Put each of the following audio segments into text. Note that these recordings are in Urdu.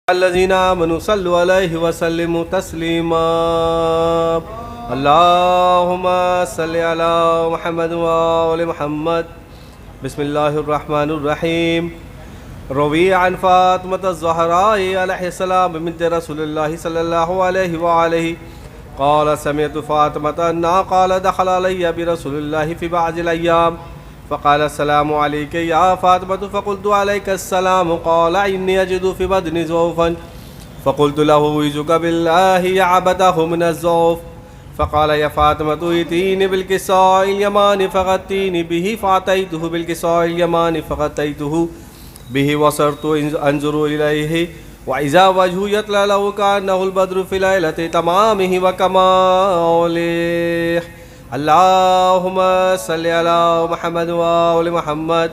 الذين آمنوا صلوا عليه وسلموا تسليما. اللهم صل على محمد وآل محمد. بسم الله الرحمن الرحيم. روي عن فاطمة الزهراء عليه السلام بنت رسول الله صلى الله عليه وآله قال سمعت فاطمة أنها قال دخل علي برسول الله في بعض الأيام فقال السلام عليك يا فاطمة فقلت عليك السلام قال إني أجد في بدني زوفا فقلت له أعوذك بالله يعبده من الزوف فقال يا فاطمة ائتيني بالكساء اليمان فغطيني به فأتيته بالكساء اليمان فغطيته به وصرت أنظر إليه وإذا وجهه يطلع له كأنه البدر في ليلة تمامه وكماله. اللهم صل على محمد وآل محمد.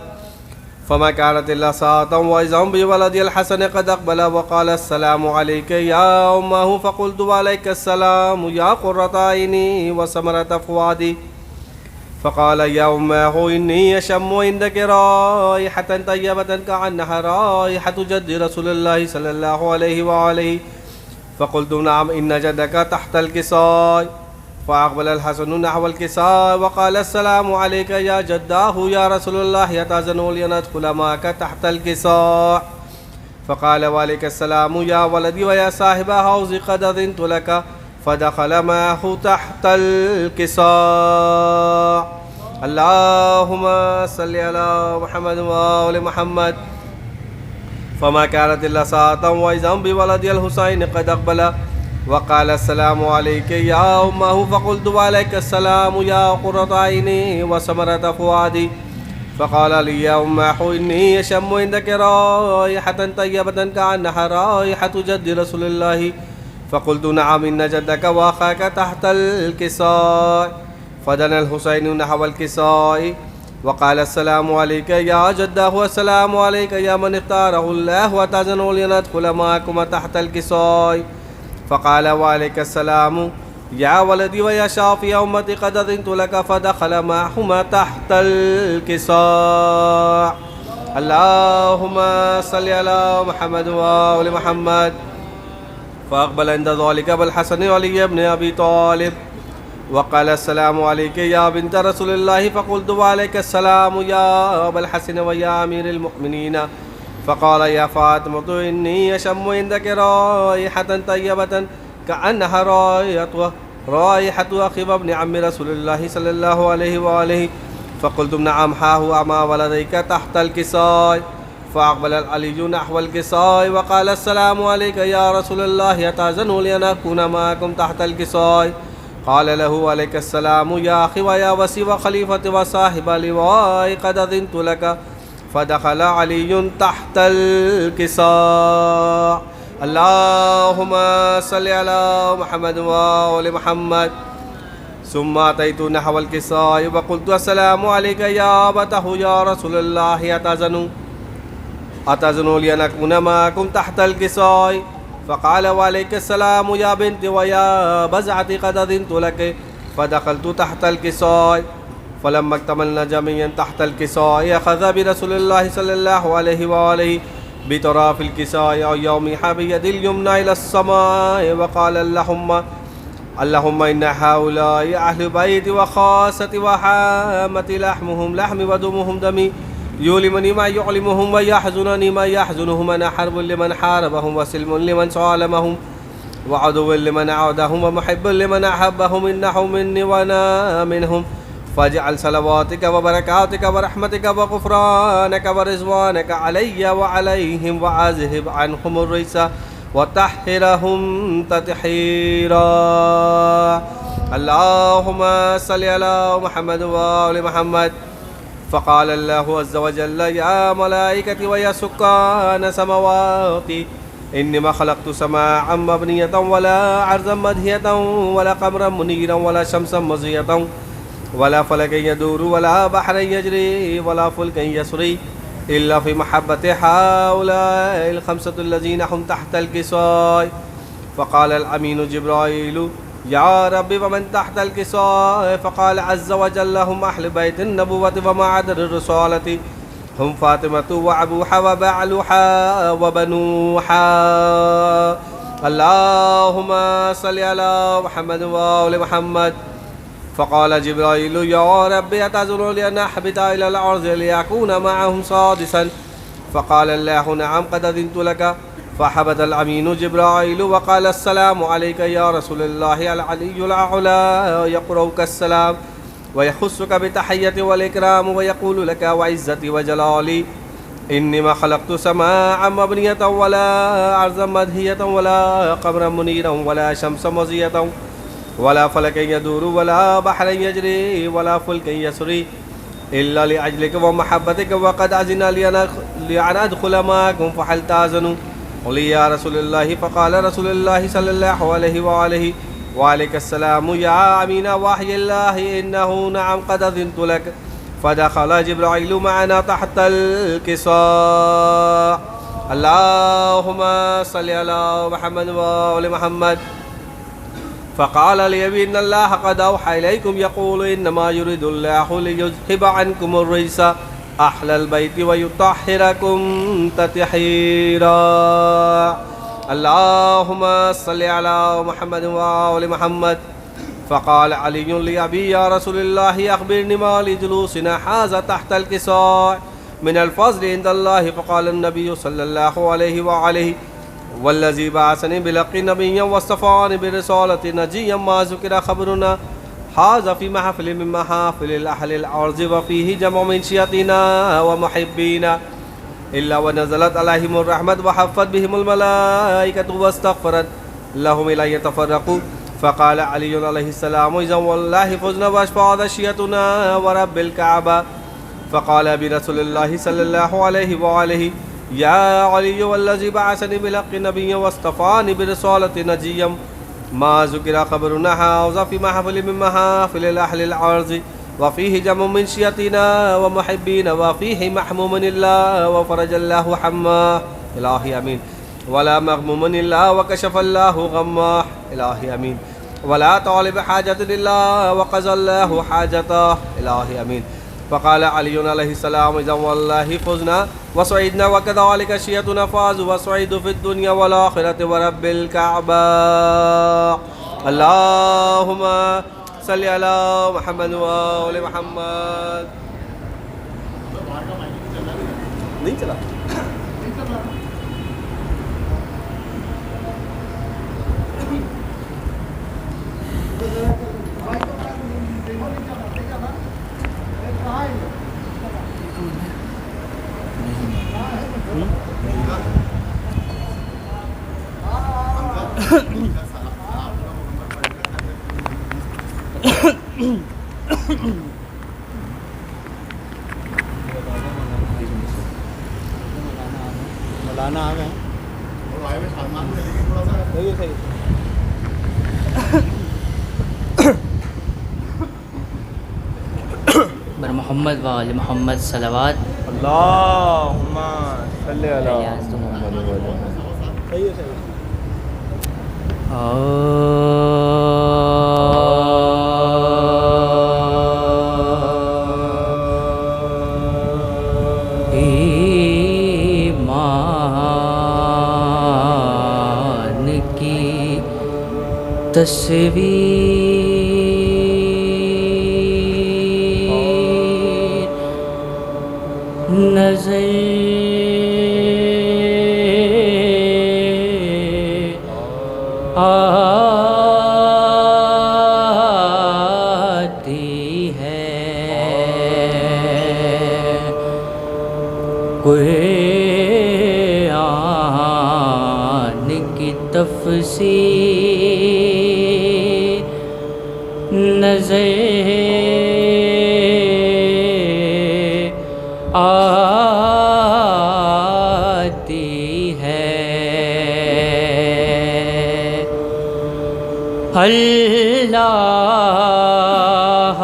فما كانت إلا ساعة وإذا هم بولدي الحسن قد أقبل وقال السلام عليك يا أمه فقلت وعليك السلام يا قرة عيني وثمرة فؤادي فقال يا أمه إني أشم عندك رائحة طيبة كأنها رائحة جد رسول الله صلى الله عليه وآله فقلت نعم إن جدك تحت الكساء فأقبل الحسن نحو الكساء وقال السلام عليك يا جداه يا رسول الله يتأذن لي أن أدخل معك تحت الكساء فقال وعليك السلام يا ولدي ويا صاحب حوض قد أذنت لك فدخل معه تحت الكساء. اللهم صل على محمد وآل محمد. فما كانت إلا ساعة وإذا هم بولدي الحسين قد أقبل وقال السلام عليك يا أمه فقلت وعليك السلام يا قرة عيني وثمرة فؤادي فقال لي يا أمه إني أشم عندك رائحة طيبة كأنها رائحة جد رسول الله فقلت نعم إن جدك وأخاك تحت الكساء فدنا الحسين نحو الكساء وقال السلام عليك يا جده والسلام عليك يا من اختاره الله وتأذن لي أن أدخل معكما تحت الكساء فقال وعليك السلام يا ولدي ويا شافي أمتي قد أذنت لك فدخل معهما تحت الكساء. اللهم صل على محمد وآل محمد. فأقبل عند ذلك بالحسن علي بن أبي طالب وقال السلام عليك يا بنت رسول الله فقلت وعليك السلام يا أبا الحسن ويا أمير المؤمنين فقال يا فاطمة إني أشم عندك رائحة طيبة كأنها رائحة أخي ابن عم رسول الله صلى الله عليه وآله فقلت نعم ها هو مع ولديك تحت الكساء فأقبل العلي نحو الكساء وقال السلام عليك يا رسول الله يتأذن لي أن أكون معكم تحت الكساء قال له عليك السلام يا أخي ويا وسي وخليفة وصاحب لواء قد أذنت لك فدخل علي تحت الكساء. اللهم صل على محمد وآل محمد. ثم أتيت نحو الكساء وقلت السلام عليك يا أبته يا رسول الله أتأذن لي أن أكون معكم تحت الكساء فقال وعليك السلام يا بنتي ويا بزعتي قد أذنت لك فدخلت تحت الكساء فلما اكتملنا جميعا تحت الكساء أخذ برسول الله صلى الله عليه وآله بطرف الكساء أو يومها بيد اليمنى إلى السماء وقال اللهم إن هؤلاء أهل بيتي وخاصتي وحامتي لحمهم لحمي ودمهم دمي يؤلمني ما يؤلمهم ويحزنني ما يحزنهم أنا حرب لمن حاربهم وسلم لمن سالمهم وعدو لمن عادهم ومحب لمن أحبهم إنهم مني وأنا منهم فاجعل صلواتك وبركاتك ورحمتك وغفرانك ورضوانك علي وعليهم وأذهب عنهم الرجس وطهرهم تطهيرا. اللهم صل على محمد وآل محمد. فقال الله عز وجل يا ملائكتي ويا سكان سماواتي إني ما خلقت سماعا مبنية ولا عرضا مدهية ولا قمرا منيرا ولا شمسا مضية ولا فلكا يدور ولا بحرا يجري ولا فلكا يسري إلا في محبة هؤلاء الخمسة الذين هم تحت الكساء. فقال الأمين جبرائيل يا ربي ومن تحت الكساء فقال عز وجل هم أهل بيت النبوة ومعدن الرسالة هم فاطمة وأبوها وبعلها وبنوها. اللهم صل على محمد وآل محمد. فقال جبرائيل يا رب أتأذن لي أن أهبط إلى الأرض ليكون معهم سادسا؟ فقال الله نعم قد أذنت لك. فهبط الأمين جبرائيل وقال السلام عليك يا رسول الله العلي الأعلى، يقرأك السلام ويخصك بتحية والإكرام ويقول لك وعزتي وجلالي إني ما خلقت سماعا مبنية ولا أرضا مدهية ولا قمرا منيرا ولا شمسا مضية ولا فلكا يدور ولا بحرا يجري ولا فلكا يسري إلا لأجلك ومحبتك، وقد أذن لي أن أدخل معكم فهل تأذن؟ قل يا رسول الله. فقال رسول الله صلى الله عليه وآله وعليك السلام يا أمين وحي الله إنه نعم قد أذنت لك. فدخل جبرائيل معنا تحت الكساء. اللهم صل على محمد وآل محمد. فقال لي إن الله قد أوحى إليكم يقول إنما يريد الله ليذهب عنكم الرجس أهل البيت ويطهركم تطهيرا. اللهم صل على محمد وآل محمد. فقال علي لأبي يا رسول الله أخبرني ما لجلوسنا هذا تحت الكساء من الفضل عند الله. فقال النبي صلى الله عليه وآله والذي بعثني بلقي نبيا واصطفاني برسالة نجيا ما ذكر خبرنا هذا في محفل من محافل أهل الأرض وفيه جمع من شياطينا ومحبينا إلا ونزلت عليهم الرحمة وحفت بهم الملائكة واستغفرت لهم إلى يتفرقوا. فقال علي عليه السلام إذا والله فزنا واشفع ذشيتنا ورب الكعبة. فقال برسول الله صلى الله عليه وآله يا علي والذي بعثني بلقي نبيا واصطفاني برسالة نجيا ما ذكر خبرنا هذا في محفل من محافل أهل الأرض وفيه جمع من شياطينا ومحبين وفيه محموم الله وفرج الله حماه. إلهي أمين. ولا مغموم الله وكشف الله غماه. إلهي أمين. ولا طالب حاجة لله وقضى الله حاجته. إلهي أمين. فقال علي عليه السلام إذا والله فزنا وسعدنا وكذلك شيعتنا فازوا وسعدوا في الدنيا والآخرة ورب الكعبة. اللهم صل على محمد وآل محمد. نہیں چلا مولانا آ گئے بر محمد و آل محمد صلوات. اللہم صلی علی محمد. ایمان کی تصویر نظر آتی ہے قرآن کی تفسیر نظر آتی ہے. اللہ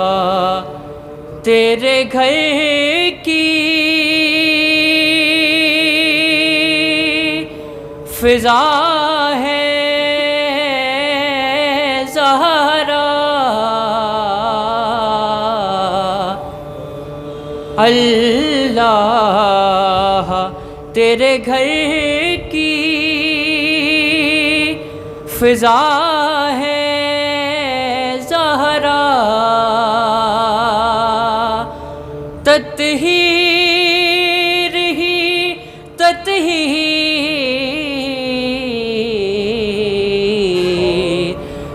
تیرے گھر کی فضا ہے زہرا، اللہ اللہ تیرے گھر کی فضا ہے زہرا، تطہیر ہی تطہیر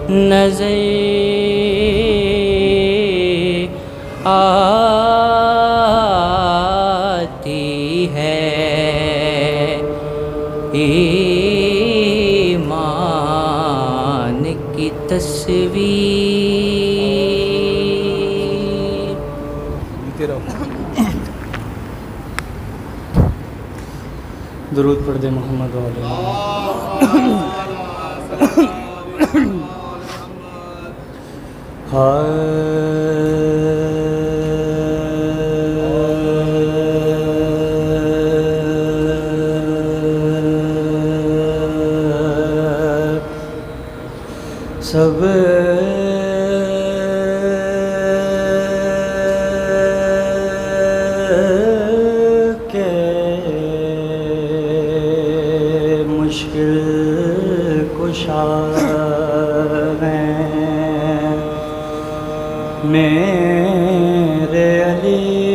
نظر آتی ہے، ایمان کی تصویر۔ درود پڑھ دے محمد والے سب کے مشکل کشا ہیں میرے علی،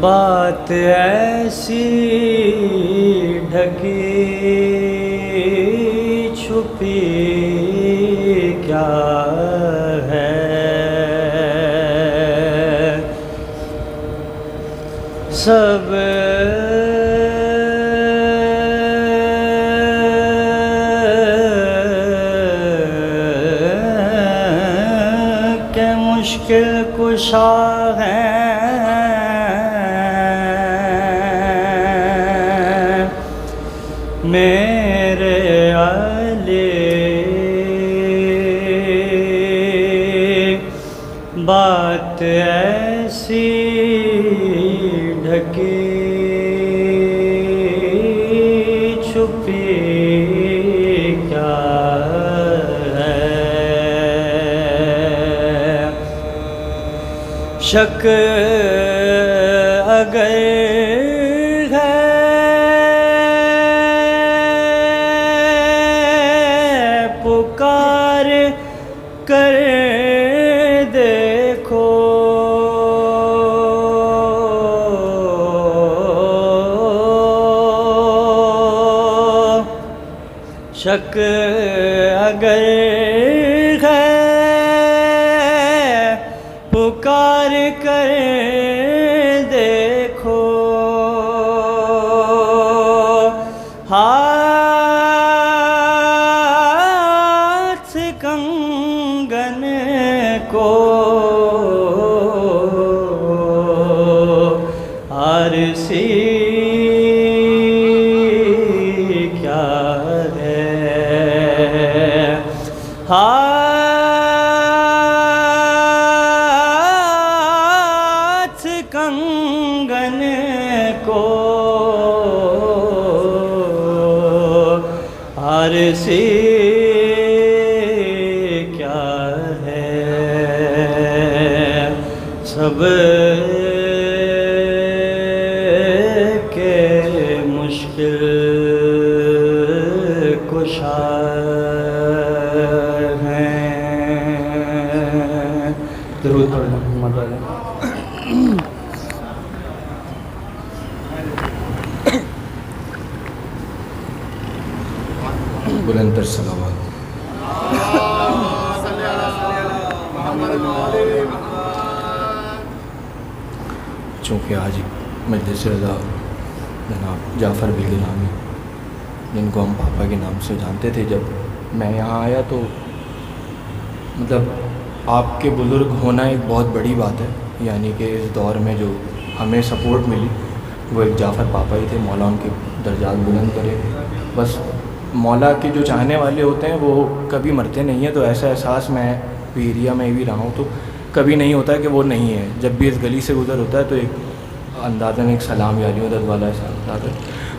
بات ایسی ڈھکی چھپی کیا ہے، سب کے مشکل کشا ہیں میرے علی، بات ایسی ڈھکی چھپی کیا ہے، شک اگر پکار کر دیکھو، شک اگر ہے پکار کر دیکھو، ہاتھ کنگن کو عارسی کیا ہے، ہاتھ کنگن کو عارسی کیا ہے، سب کے مشکل کشا ہیں۔ درود پڑھ محمد والے بلندر صلوات۔ چونکہ آج مجلس رضا جناب جعفر بن غلامی، جن کو ہم پاپا کے نام سے جانتے تھے، جب میں یہاں آیا تو مطلب آپ کے بزرگ ہونا ایک بہت بڑی بات ہے، یعنی کہ اس دور میں جو ہمیں سپورٹ ملی وہ ایک جعفر پاپا ہی تھے، مولا ان کے درجات بلند کرے۔ بس مولا کے جو چاہنے والے ہوتے ہیں وہ کبھی مرتے نہیں ہیں، تو ایسا احساس میں ایریا میں بھی رہا ہوں تو کبھی نہیں ہوتا ہے کہ وہ نہیں ہے۔ جب بھی اس گلی سے گزر ہوتا ہے تو ایک اندازاً ایک سلام علی مدد والا ہے.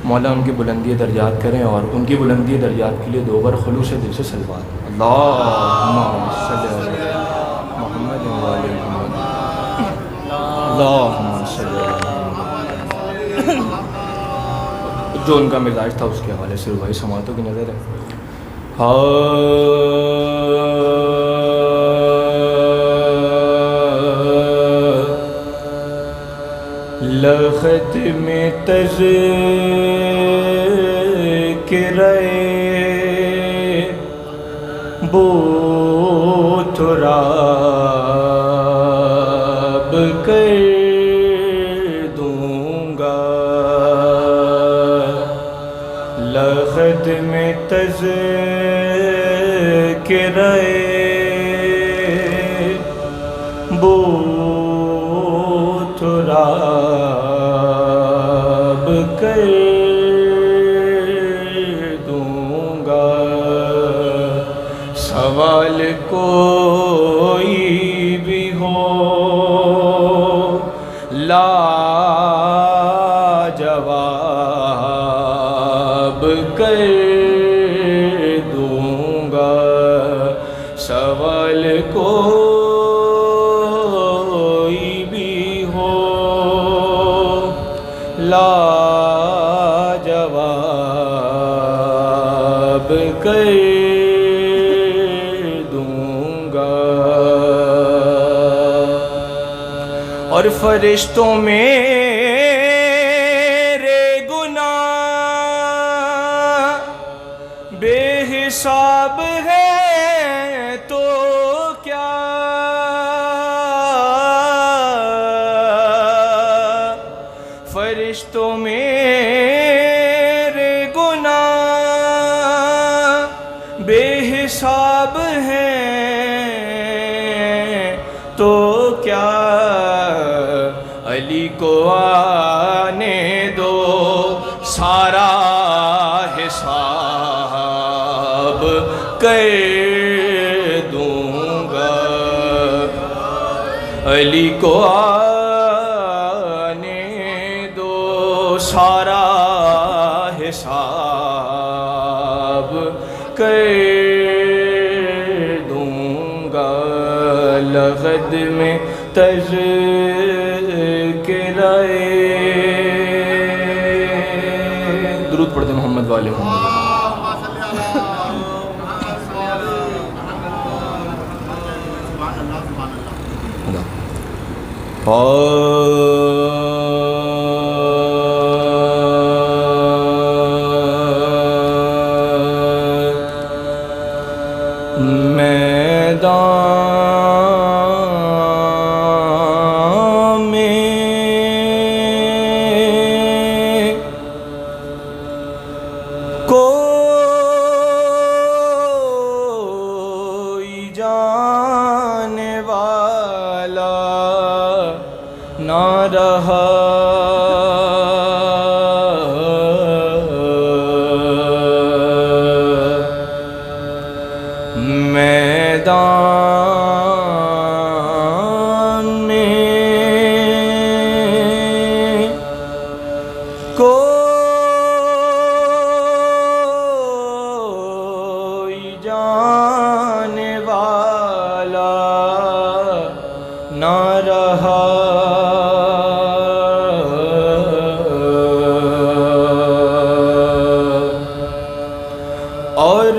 مولا ان کی بلندی درجات کریں اور ان کی بلندی درجات کے لیے دو بار خلوص دل سے صلوات. اللہم صلی علی محمد و آل محمد. اللہم صلی علی محمد. جو ان کا مزاج تھا اس کے حوالے سے رباعی سماعتوں کی نظر ہے. لخت میں تذکرہ بو تراب کر دوں گا. لخت میں تذکرہ بو تراب کر دوں گا. سوال کوئی بھی ہو لاجواب کر دوں گا. سوال کوئی بھی ہو لاجواب کر دوں گا. اور فرشتوں میرے گناہ بے حساب ہے تو کیا. فرشتوں میرے گناہ بے حساب ہیں تو کیا. علی کو آنے دو سارا حساب کر دوں گا. علی کو آنے دو سارا حساب کر دوں گا. لغد میں تذکرہ درود پڑھتے محمد والے محمد. میدان میں کوئی جانے والا نہ رہا. میدان میں کوئی جانے والا نہ رہا. اور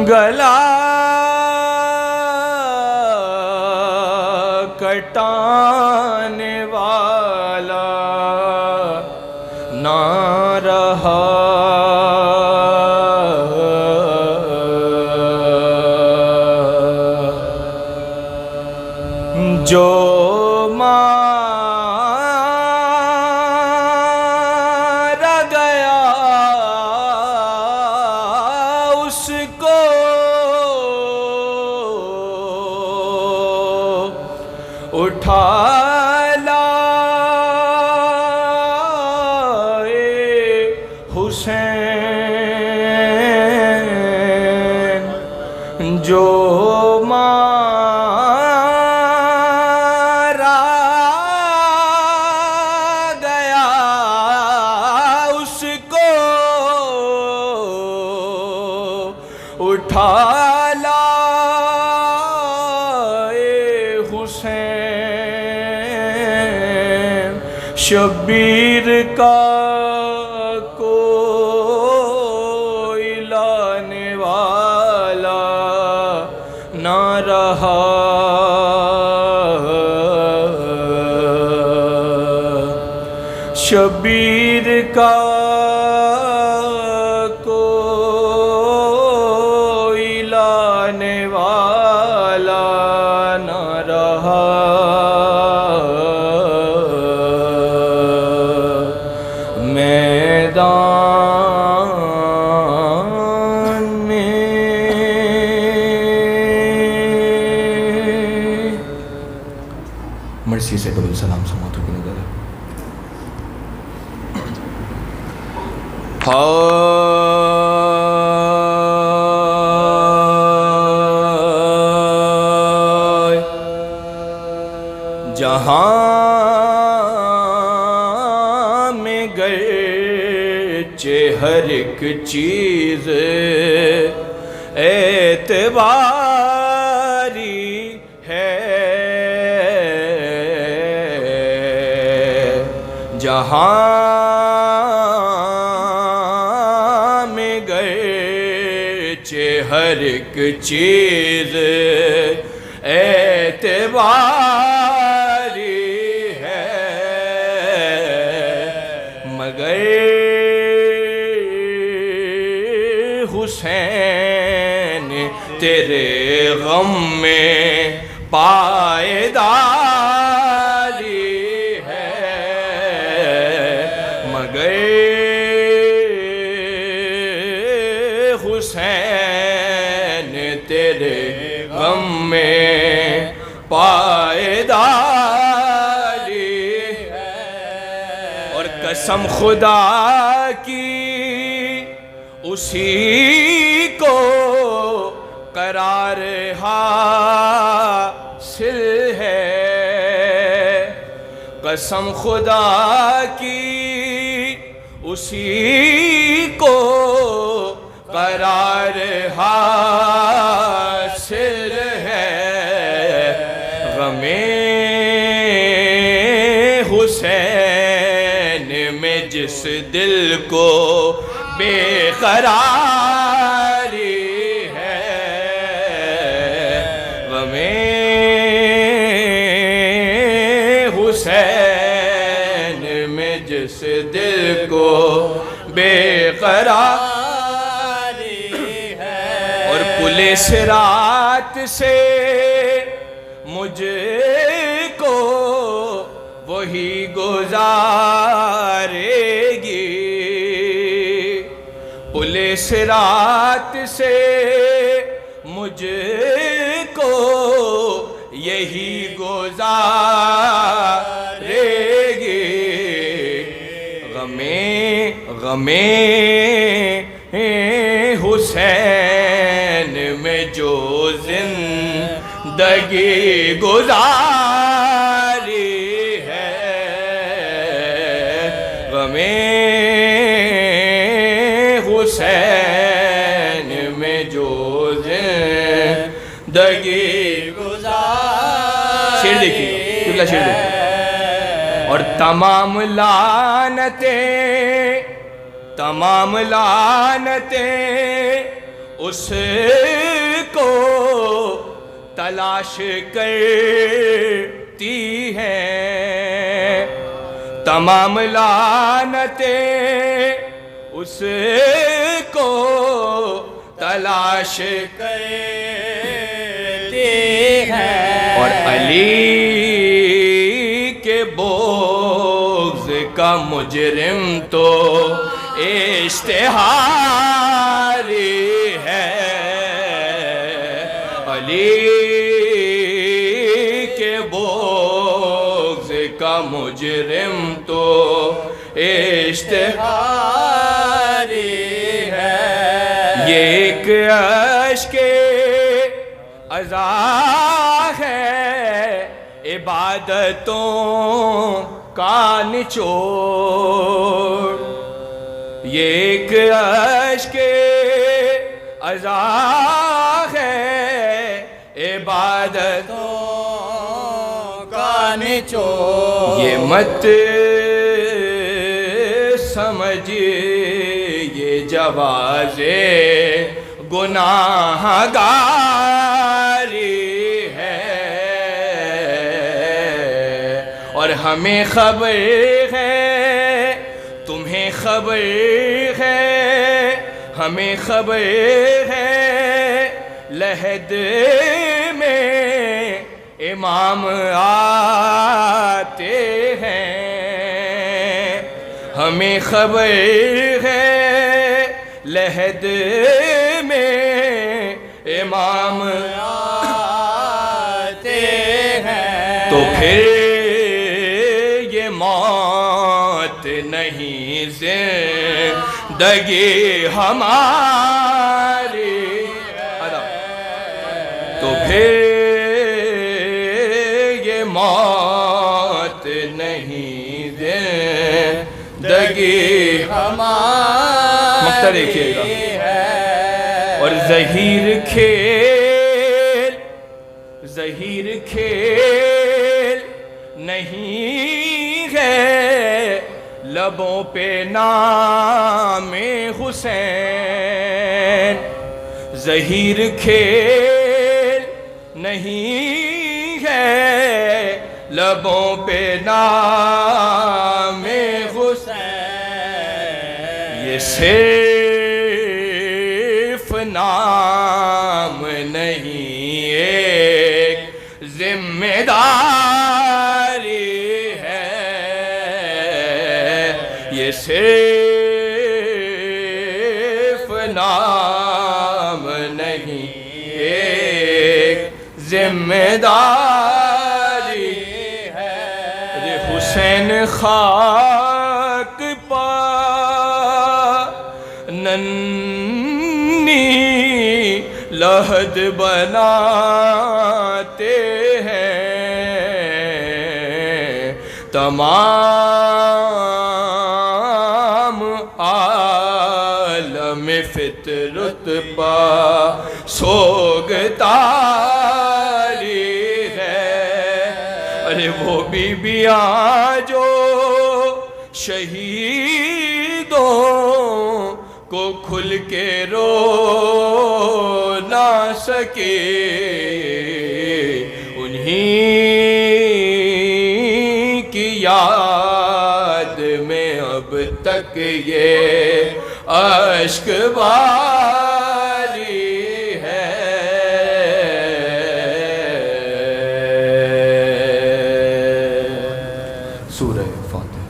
گلا کٹانے والا نہ رہا. جو مارا گیا اس کو اٹھا لائے حسین جو مارا گیا اس کو اٹھا لائے حسین، شبیر کا کوئی لانے والا نہ رہا، شبیر کا کوئی لانے والا نہ رہا، میدان میں مرسی سے قبل سلام سماعتوں کی نظر جہاں میں گرچہ ہر ایک چیز اعتباری ہے، جہاں میں گرچہ ہر ایک چیز اعتباری ہے، مگر حسین تیرے غم میں پائیداری ہے، مگر حسین تیرے غم میں پائیداری ہے، اور قسم خدا کی اسی کو قرار حاصل ہے، قسم خدا کی اسی کو قرار حاصل ہے، غم حسین میں جس دل کو بے قراری ہے، غم حسین میں جس دل کو بے قراری ہے، اور پل صراط سے مجھ کو وہی گزارے گی، پل صراط سے مجھ کو یہی گزارے گی، غم حسین میں جو زندگی گزاری ہے، غم حسین میں جو زندگی گزاری، شعر دیکھیے قبلہ شعر دیکھیے، اور تمام لعنتیں اس کو تلاش کرتی ہیں، تمام لعنتیں اس کو تلاش کرتی ہیں، اور علی کے بغض کا مجرم تو اشتہاری ہے، علی کے بغض کا مجرم تو اشتہاری ہے، یہ ایک عشق عزا ہے عبادتوں کا نچوڑ، یہ ایک اشک عزا ہے عبادتوں کا نچوڑ، یہ مت سمجھ یہ جواز گناہ گاری ہے، اور ہمیں خبر ہے تمہیں خبر ہے، ہمیں خبر ہے لحد میں امام آتے ہیں، ہمیں خبر ہے لحد میں امام آتے ہیں، تو پھر یہ موت نہیں زندگی ہماری، تو پھر یہ موت نہیں زندگی ہماری، مقطع دیکھیے گا، اور ظہیر کھیل نہیں ہے لبوں پہ نام حسین، ظہیر کھیل نہیں ہے لبوں پہ نام حسین، یہ صرف نام نہیں ایک ذمہ داری ہے، یہ صرف نام نہیں ایک ذمہ داری ہے، حسین خاک پا ننھی لحد بناتے ہیں، تمام عالم فطرت پا سوگتاری ہے، ارے وہ بیبیاں جو شہیدوں کو کھل کے رو نہ سکے، انہی کی یاد میں اب تک یہ اشک باری ہے، سورہ فاتحہ۔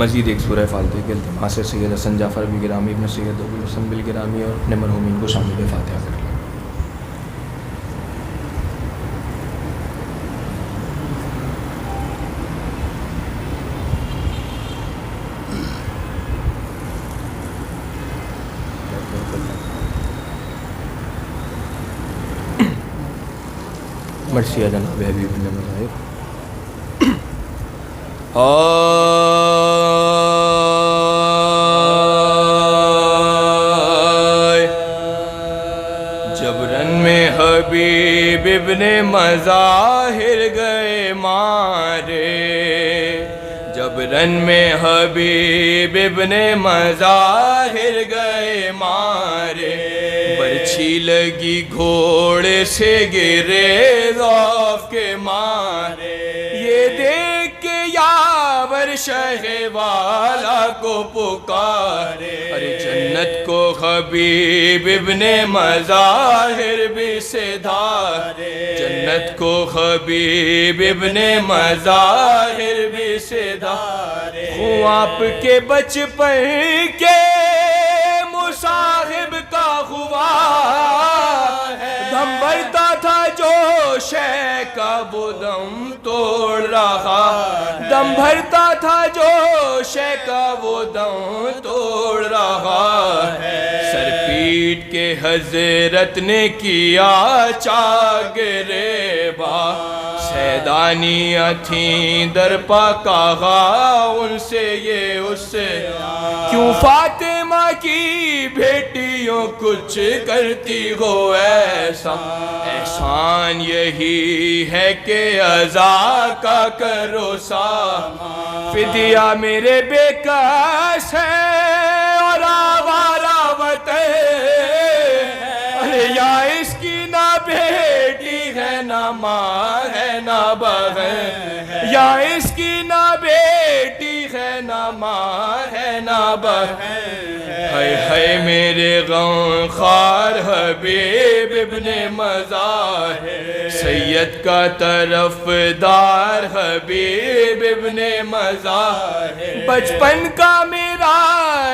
مزید ایک سورہ فاتحہ کے التماس سے سید حسن جعفر بن گرامی ابن سید ابو الحسن بن گرامی اور اپنے مرحومین کو شامل فاتحہ کر لیں۔ مرثیہ جناب حبیب اللہ مظاہر۔ جبرن میں حبیب ابن مظاہر گئے مارے، جبرن میں حبیب ابن مظاہر گئے مارے، برچھی لگی گھوڑے سے گرے ضعف کے مارے، یہ دیکھ کے یاور شہ والا کو پکارے، ارے جنت کو حبیب ابن مظاہر بھی سدھارے، جنت کو حبیب ابن مظاہر بھی سدھارے، ہوں آپ کے بچپن کے مصاحب کا ہوا دم بھرتا تھا شے کا وہ دم توڑ رہا، دم بھرتا تھا جو شے کا وہ دم توڑ رہا ہے، سر پیٹ کے حضرت نے کیا چاگریبا، سیدانیاں تھیں در پا کہا ان سے یہ اس سے، کیوں فاطمہ کی بیٹیوں کچھ کرتی ہو ایسا، احسان یہی ہے کہ عزا کا کرو سامان، فدیہ میرے بے کس ہے اور آوارہ وطن، ارے یا اس کی نہ بیٹی ہے نہ ماں ہے نہ بہن، یا اس کی نہ بیٹی ہے نہ ماں ہے نہ بہن، ہائے ہائے میرے غم خار حبیب ابن مظاہر، سید کا طرف دار حبیب ابن مظاہر، بچپن کا میرا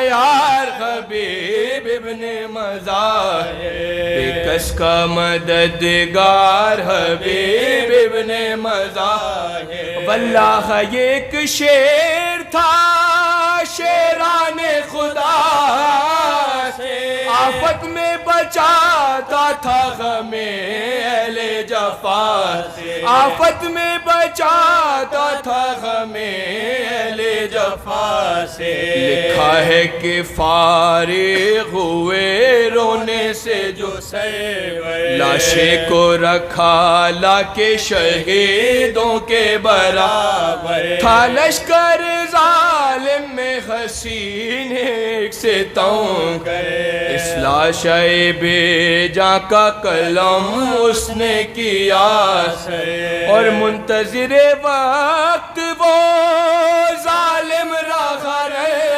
یار حبیب ابن مظاہر، بے کس کا مددگار حبیب ابن مظاہر، واللہ یہ ایک شیر تھا شیران خدا سے، آفت میں بچاتا تھا غم اہل جفا سے، آفت میں بچاتا تھا غم اہل جفا سے، لکھا ہے کہ فارغ ہوئے رونے سے جو سرور، لاشے کو رکھا لا کے شہیدوں کے برابر، تھا لشکر ظالم میں حسین ایک سے توں کرے، اس لاشے بے جاں کا قلم اس نے کیا سر، اور منتظر وقت وہ ظالم رہا رہے،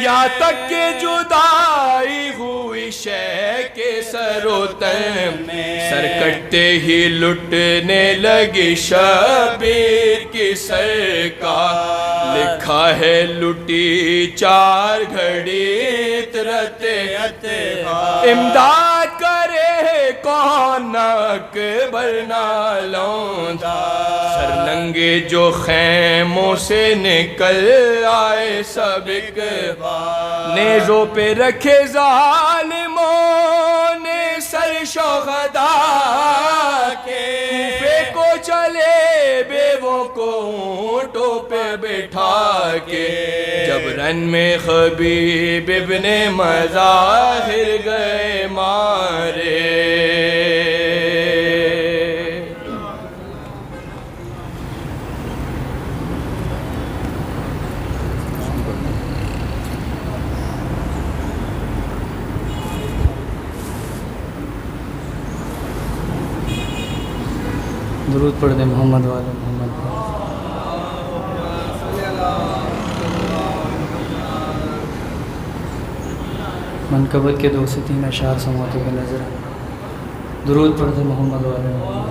یا تک کہ جدائی ہوئی شے کے سر و تن، سر کٹتے ہی لٹنے لگی شبیر کی سر کا، لکھا ہے لٹی چار گھڑی عطرت اتباع، امداد کرے کون اکبر نالوندا، سر ننگے جو خیموں سے نکل آئے سب اقبال، نیزوں پہ رکھے ظالموں نے سر شہداء کے، کوفے کو چلے بیووں کو اونٹوں پہ بٹھا کے، جب رن میں حبیب ابن مظاہر گئے مارے، درود پڑھ دیں محمد والے محمد۔ منقبت کے 2 سے 3 اشعار سماعتوں کے نظر ہیں، درود پڑھ دیں محمد والے محمد۔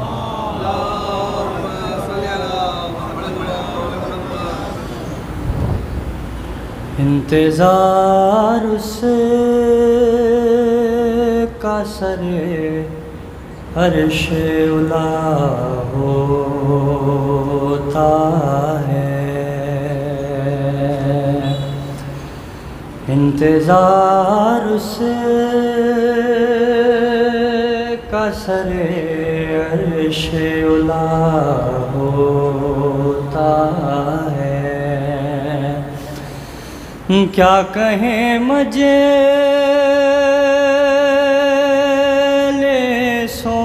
انتظار اس کا سر عرش اولا ہوتا ہے، انتظار اس کا سر عرش اولا ہوتا ہے، کیا کہیں مجھے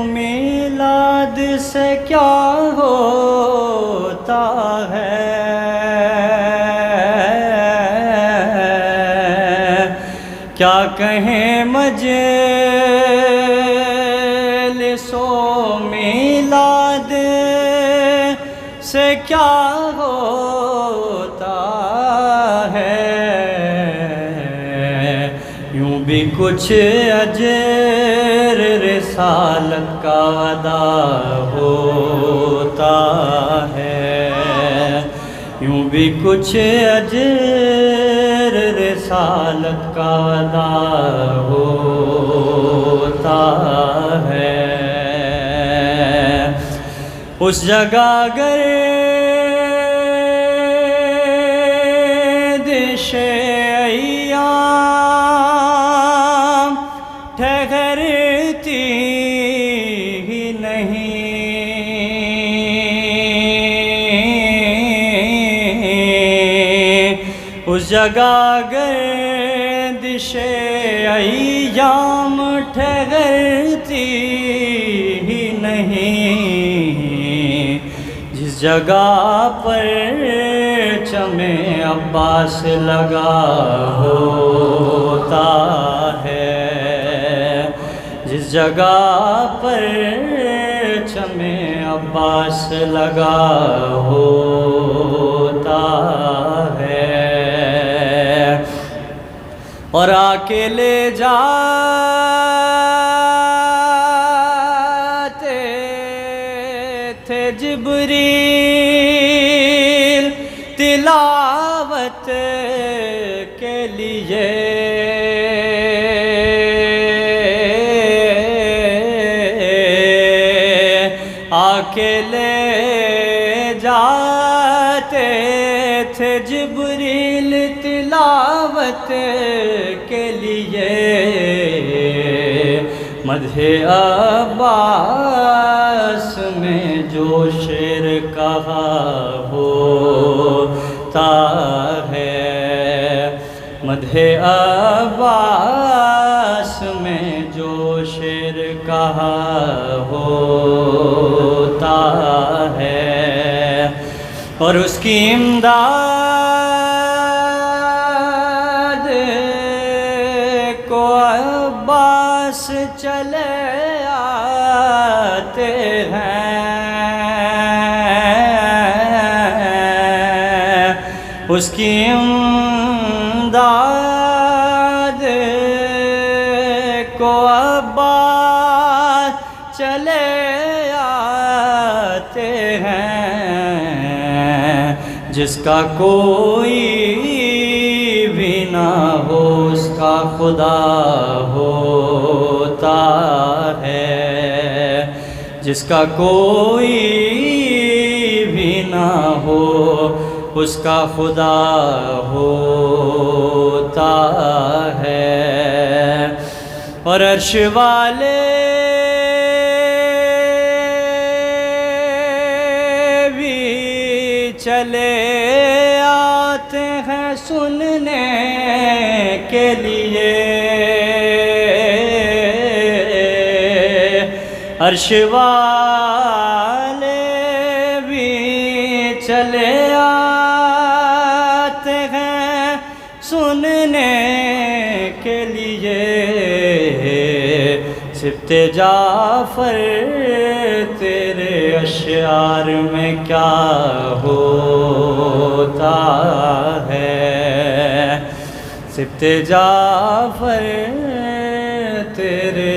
میلاد سے کیا ہوتا ہے، کیا کہیں مجلس و میلاد سے کیا ہوتا ہے، یوں بھی کچھ اجر رسالت کا ادا ہوتا ہے، یوں بھی کچھ اجر رسالت کا ادا ہوتا ہے، اس جگہ گردش ایام ٹھہرتی ہی نہیں، اس جگہ گردش ایام ٹھہرتی ہی نہیں، جس جگہ پر چم عباس لگا ہوتا ہے، جس جگہ پر چم عباس لگا ہوتا ہے، اور آ کے لے جاتے تھے جبریل تلاوت کے لیے، آ کے لے جاتے تھے جبریل تلاوت کے لیے، مدح عباس میں جو شعر کہا ہوتا ہے، مدح عباس میں جو شعر کہا ہوتا ہے، اور اس کی امداد کو عباس چلے آتے ہیں، اس کی امداد کو عباس چلے آتے ہیں، جس کا کوئی بھی نہ ہو اس کا خدا ہوتا ہے، جس کا کوئی بھی نہ ہو اس کا خدا ہوتا ہے، اور عرش والے بھی چلے آتے ہیں سننے کے لیے، عرش والے بھی چلے آتے ہیں سننے کے لیے، سبط جعفر تیرے اشعار میں کیا ہوتا ہے، سبط جعفر تیرے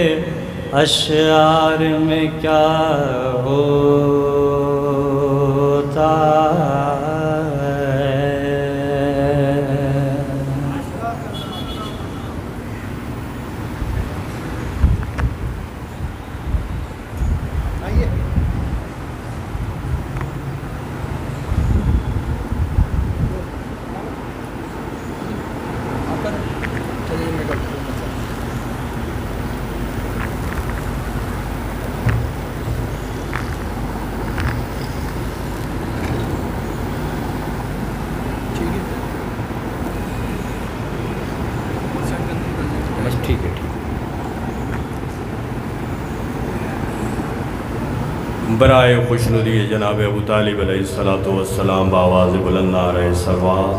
اشعار میں کیا ہوتا ہے۔ برائے خوشنودی جناب ابو طالب علیہ السلام بآواز بلند نعرہ صلوات۔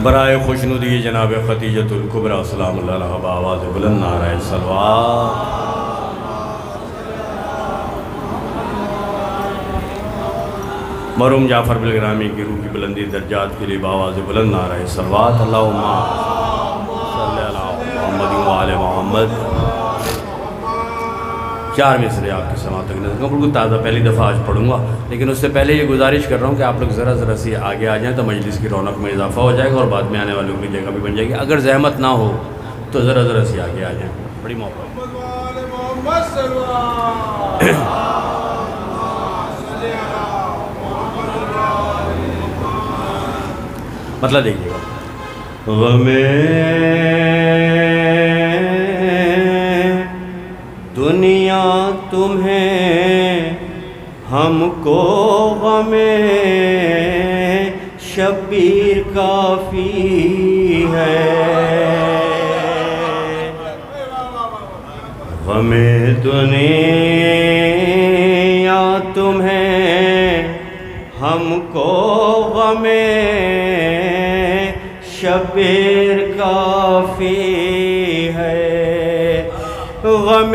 برائے خوشنودی جناب خدیجۃ الکبریٰ سلام اللہ علیہا بآواز بلند نعرہ صلوات۔ مرحوم جعفر بالگرامی کی روح کی بلندی درجات کے لیے بآواز بلند نعرہ صلوات۔ اللہم صلی علی محمد و آل محمد۔ 4 مصرعے آپ کی سماعت تک نظر بالکل تازہ پہلی دفعہ آج پڑھوں گا، لیکن اس سے پہلے یہ گزارش کر رہا ہوں کہ آپ لوگ ذرا سی آگے آ جائیں تو مجلس کی رونق میں اضافہ ہو جائے گا اور بعد میں آنے والوں کی جگہ بھی بن جائے گی۔ اگر زحمت نہ ہو تو ذرا سی آگے آ جائیں۔ بڑی محبت. مطلب دیکھیے گا. غم دنیا تمہیں ہم کو غم شبیر کافی ہے. غم دنیا تمہیں ہم کو غم شبیر کافی ہے. غم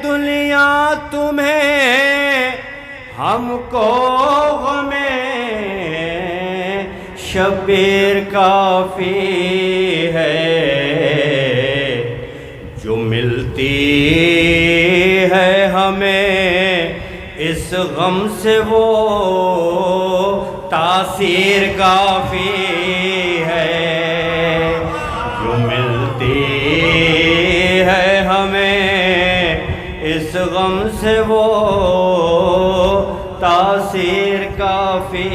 دنیا تمہیں ہم کو غم شبیر کافی ہے. جو ملتی ہے ہمیں اس غم سے وہ تاثیر کافی ہے. جو ملتی ہے ہمیں اس غم سے وہ تاثیر کافی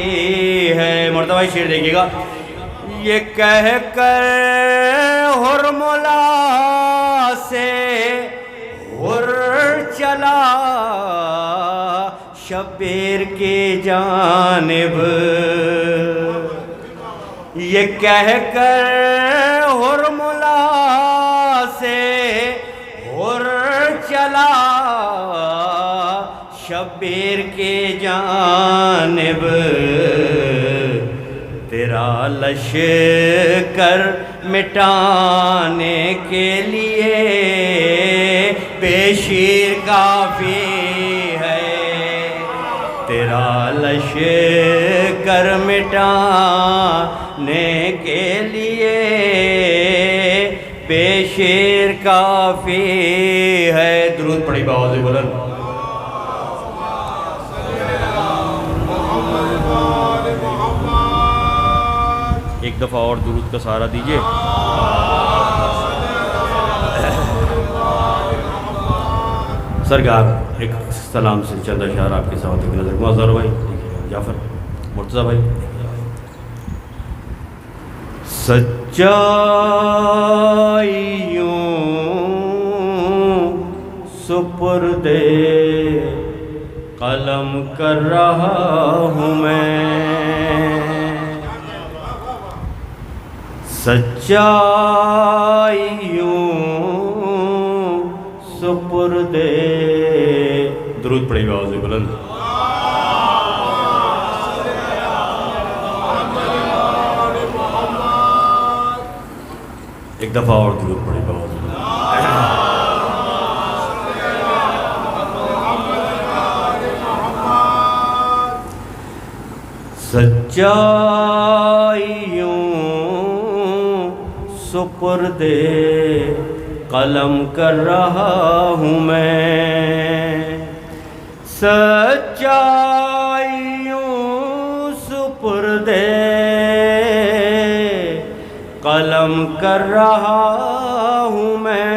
ہے. مرتبہ شعر دیکھیے گا. یہ کہہ کر حرملا سے حر چلا شبیر کی جانب. یہ کہہ کر حرملا سے حر چلا شبیر کی جانب. تیرا لشکر مٹانے کے لیے بے شیر کافی ہے. تیرا لشکر مٹانے کے لیے بے شیر کافی ہے. درود پڑھی بآواز بلند. ایک دفعہ اور درود کا سہارا دیجیے. سرکار ایک سلام سے چند اشعار آپ کے ساتھ ایک نظر. معذر بھائی جعفر مرتضیٰ بھائی. سچائیوں سپرد قلم کر رہا ہوں میں. سچائیوں سپرد. درود پڑھیں گے آواز بلند. ایک دفعہ اور درود پڑھیں گے آواز بلند. سچائیوں سپرد قلم کر رہا ہوں میں. سچائیوں سپرد قلم کر رہا ہوں میں.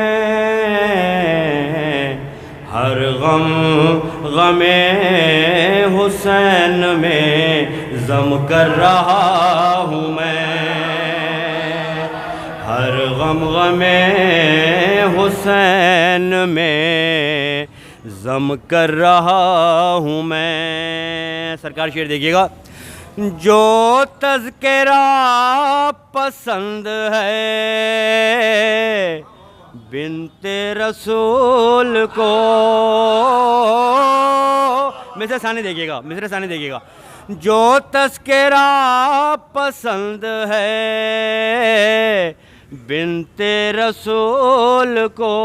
ہر غم غم حسین میں ضم کر رہا ہوں میں. ہر غم غم حسین میں ضم کر رہا ہوں میں. سرکار شعر دیکھیے گا. جو تذکرہ پسند ہے بنت رسول کو. مصرع ثانی دیکھیے گا, مصرع ثانی دیکھیے گا. جو تذکرہ پسند ہے بنت رسول کو.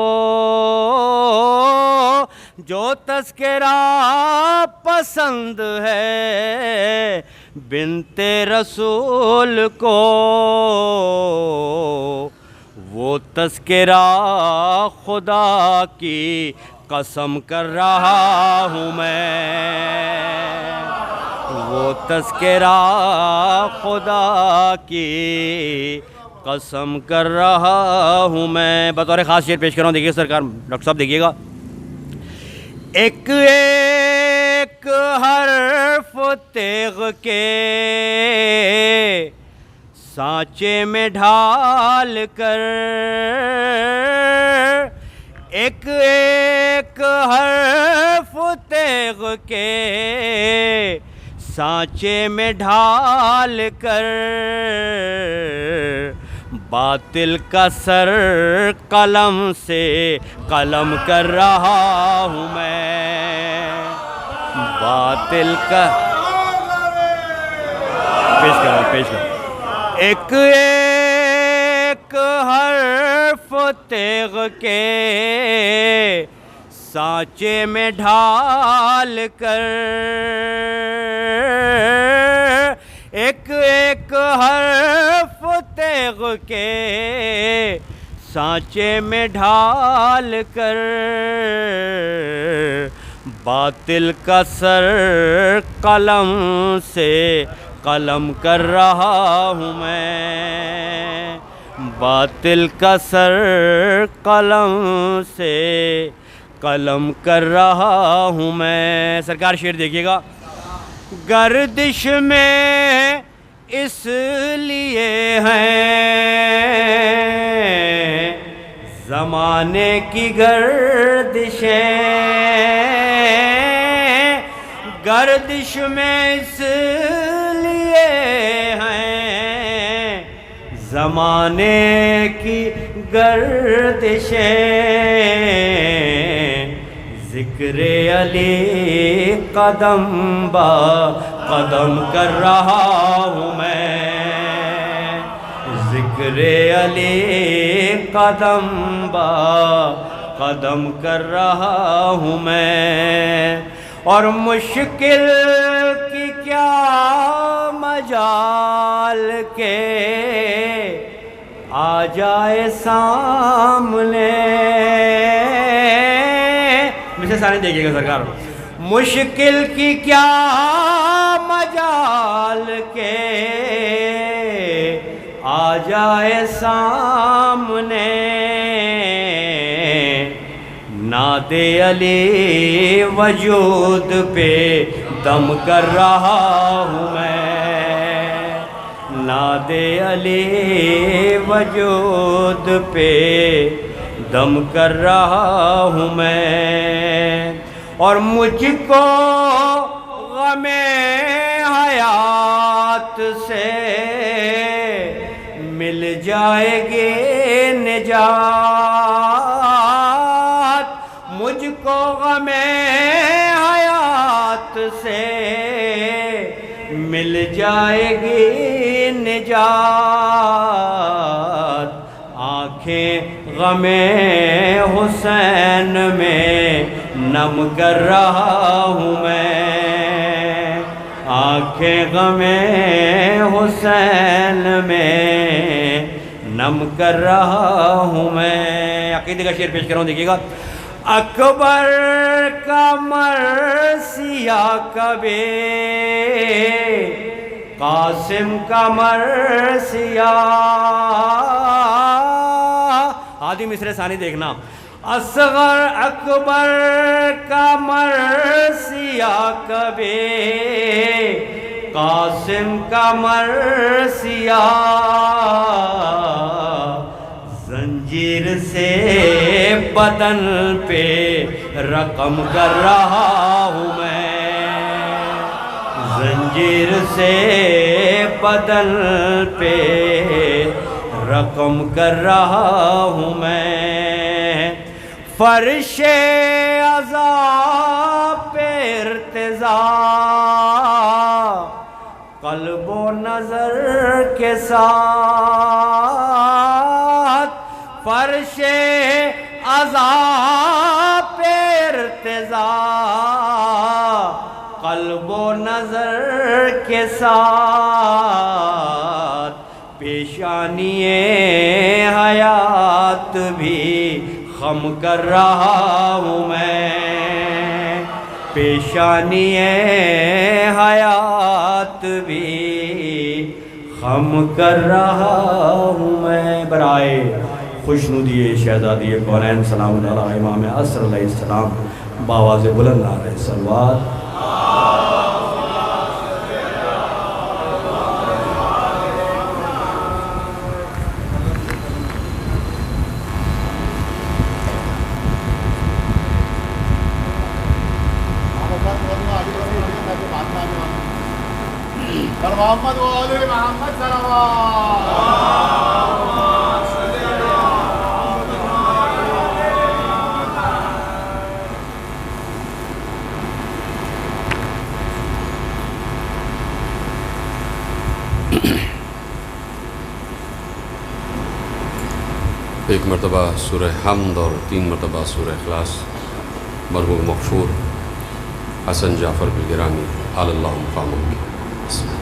جو تذکرہ پسند ہے بنت رسول کو. وہ تذکرہ خدا کی قسم کر رہا ہوں میں. وہ تذکرہ خدا کی قسم کر رہا ہوں میں. بطور خاص شعر پیش کر رہا ہوں, دیکھیے سرکار, ڈاکٹر صاحب دیکھیے گا. ایک ایک حرف تیغ کے سانچے میں ڈھال کر, ایک ایک حرف تیغ کے سانچے میں ڈھال کر, باطل کا سر قلم سے قلم کر رہا ہوں میں. باطل کا پیش کر. ایک ایک حرف تیغ کے سانچے میں ڈھال کر, ایک ایک حرف تیغ کے سانچے میں ڈھال کر, باطل کا سر قلم سے قلم کر رہا ہوں میں. باطل کا سر قلم سے قلم کر رہا ہوں میں. سرکار شعر دیکھیے گا. گردش میں اس لیے ہیں زمانے کی گردشیں, گردش میں اس لیے ہیں زمانے کی گردشیں, ذکر علی قدم با قدم کر رہا ہوں میں. ذکر علی قدم با قدم کر رہا ہوں میں. اور مشکل کی کیا مجال کے آ جائے سامنے, مجھے سارے دیکھیے گا سرکار. مشکل کی کیا مجال کے آ جائے سامنے, ناد علی وجود پہ دم کر رہا ہوں میں. ناد علی وجود پہ دم کر رہا ہوں میں. اور مجھ کو غم حیات سے مل جائے گی نجات, مجھ کو غم حیات سے مل جائے گی نجات. آنکھیں غم حسین میں نم کر رہا ہوں میں. آنکھیں غم حسین میں نم کر رہا ہوں میں. عقیدے کا شعر پیش کر رہا ہوں, دیکھیے گا. اکبر کا مرثیہ کبھی قاسم کا مرثیہ, آدھی مصرع ثانی دیکھنا. اصغر اکبر کا مرثیہ کبھی قاسم کا مرثیہ, زنجیر سے بدن پہ رقم کر رہا ہوں میں. زنجیر سے بدن پہ رقم کر رہا ہوں میں. فرش عذاب پہ ارتضا قلب و نظر کے ساتھ, فرش عذاب پہ ارتضا قلب و نظر کے ساتھ, پیشانی حیات بھی خم کر رہا ہوں میں. پیشانی حیات بھی خم کر رہا ہوں میں برائے خوشنودی شہزادی کونین سلام اللہ علیہ امام عصر علیہ السلام باواز بلند علیہ صلوات. محمد وآل محمد صلوات. ایک مرتبہ سورہ حمد اور 3 مرتبہ سورہ اخلاص مرحوم مغفور حسن جعفر بالگرامی علی اللہ مقامہ کی. بسم اللہ.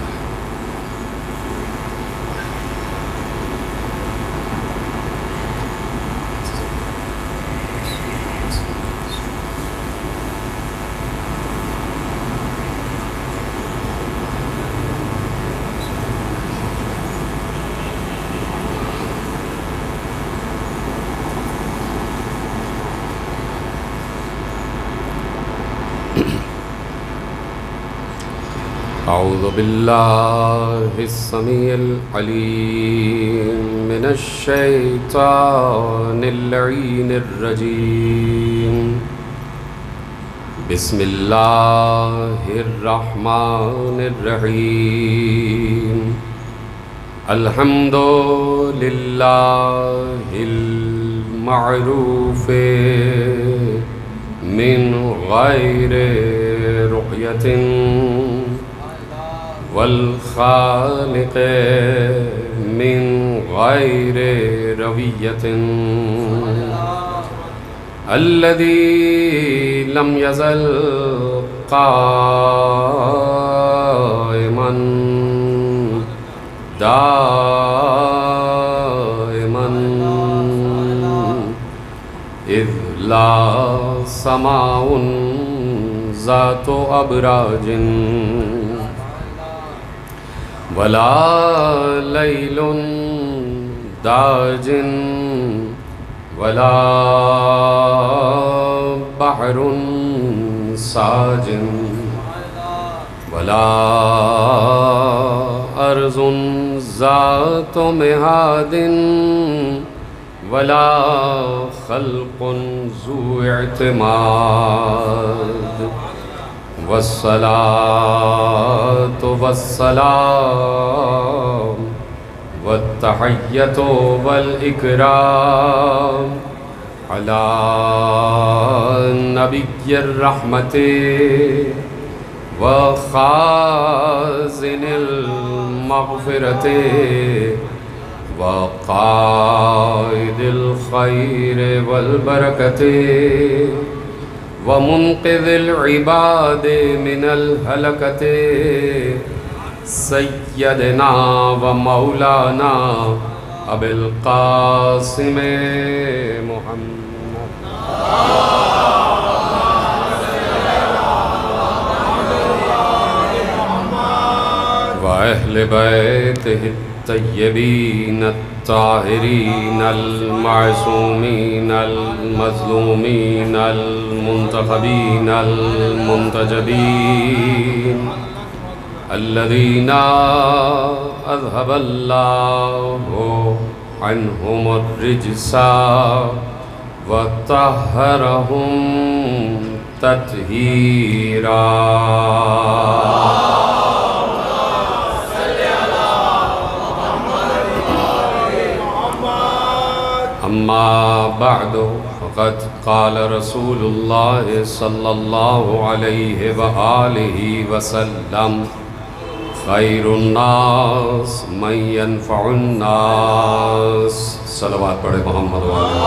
اعوذ باللہ السمیع العلیم من الشیطان اللعین الرجیم. بسم اللہ الرحمن الرحیم. الحمد للہ المعروف من غیر رقیۃ والخالق من غیر رویۃ الذی لم یزل قائما دائما اذ لا سماء ذات ابراج ولا لیل داج ولا بحر ساج ولا ارض ذات مہاد ولا خلق ذو اعتماد. والصلاة والسلام والتحية والإكرام على نبي الرحمة وخازن المغفرة وقائد الخير والبركة ومنقذ العباد من الهلكة سيدنا ومولانا أبي القاسم محمد وأهل بيته الطيبين الطاهرين المعصومين المظلومين المنتخبين المنتجبين الذين أذهب الله عنهم الرجس وطهرهم تطهيرا. اما بعد فقد قال رسول اللہ صلی اللہ علیہ وآلہ وسلم خیر الناس من ينفع الناس. صلوات پڑھے محمد وآلہ.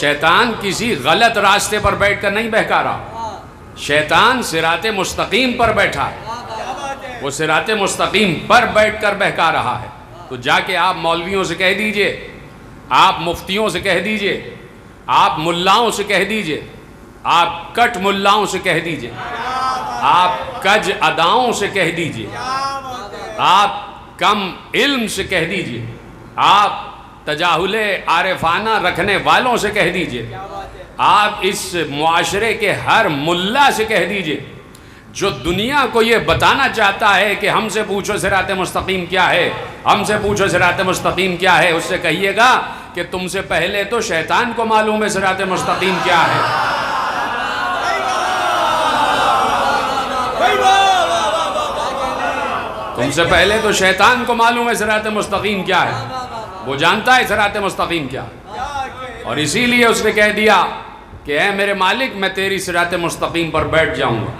شیطان کسی غلط راستے پر بیٹھ کر نہیں بہکا رہا، شیطان صراط مستقیم پر بیٹھا ہے، وہ صراط مستقیم پر بیٹھ کر بہکا رہا ہے۔ تو جا کے آپ مولویوں سے کہہ دیجئے، آپ مفتیوں سے کہہ دیجئے، آپ ملاؤں سے کہہ دیجئے، آپ کٹ ملاؤں سے کہہ دیجئے، آپ کج اداؤں سے کہہ دیجئے، آپ کم علم سے کہہ دیجئے، آپ تجاہل عارفانہ رکھنے والوں سے کہہ دیجئے، آپ اس معاشرے کے ہر ملا سے کہہ دیجئے جو دنیا کو یہ بتانا چاہتا ہے کہ ہم سے پوچھو صراط مستقیم کیا ہے، ہم سے پوچھو صراط مستقیم کیا ہے، اس سے کہیے گا کہ تم سے پہلے تو شیطان کو معلوم ہے صراط مستقیم کیا ہے۔ تم سے پہلے تو شیطان کو معلوم ہے صراط مستقیم کیا ہے، وہ جانتا ہے صراط مستقیم کیا ہے، اور اسی لیے اس نے کہہ دیا کہ اے میرے مالک میں تیری صراط مستقیم پر بیٹھ جاؤں گا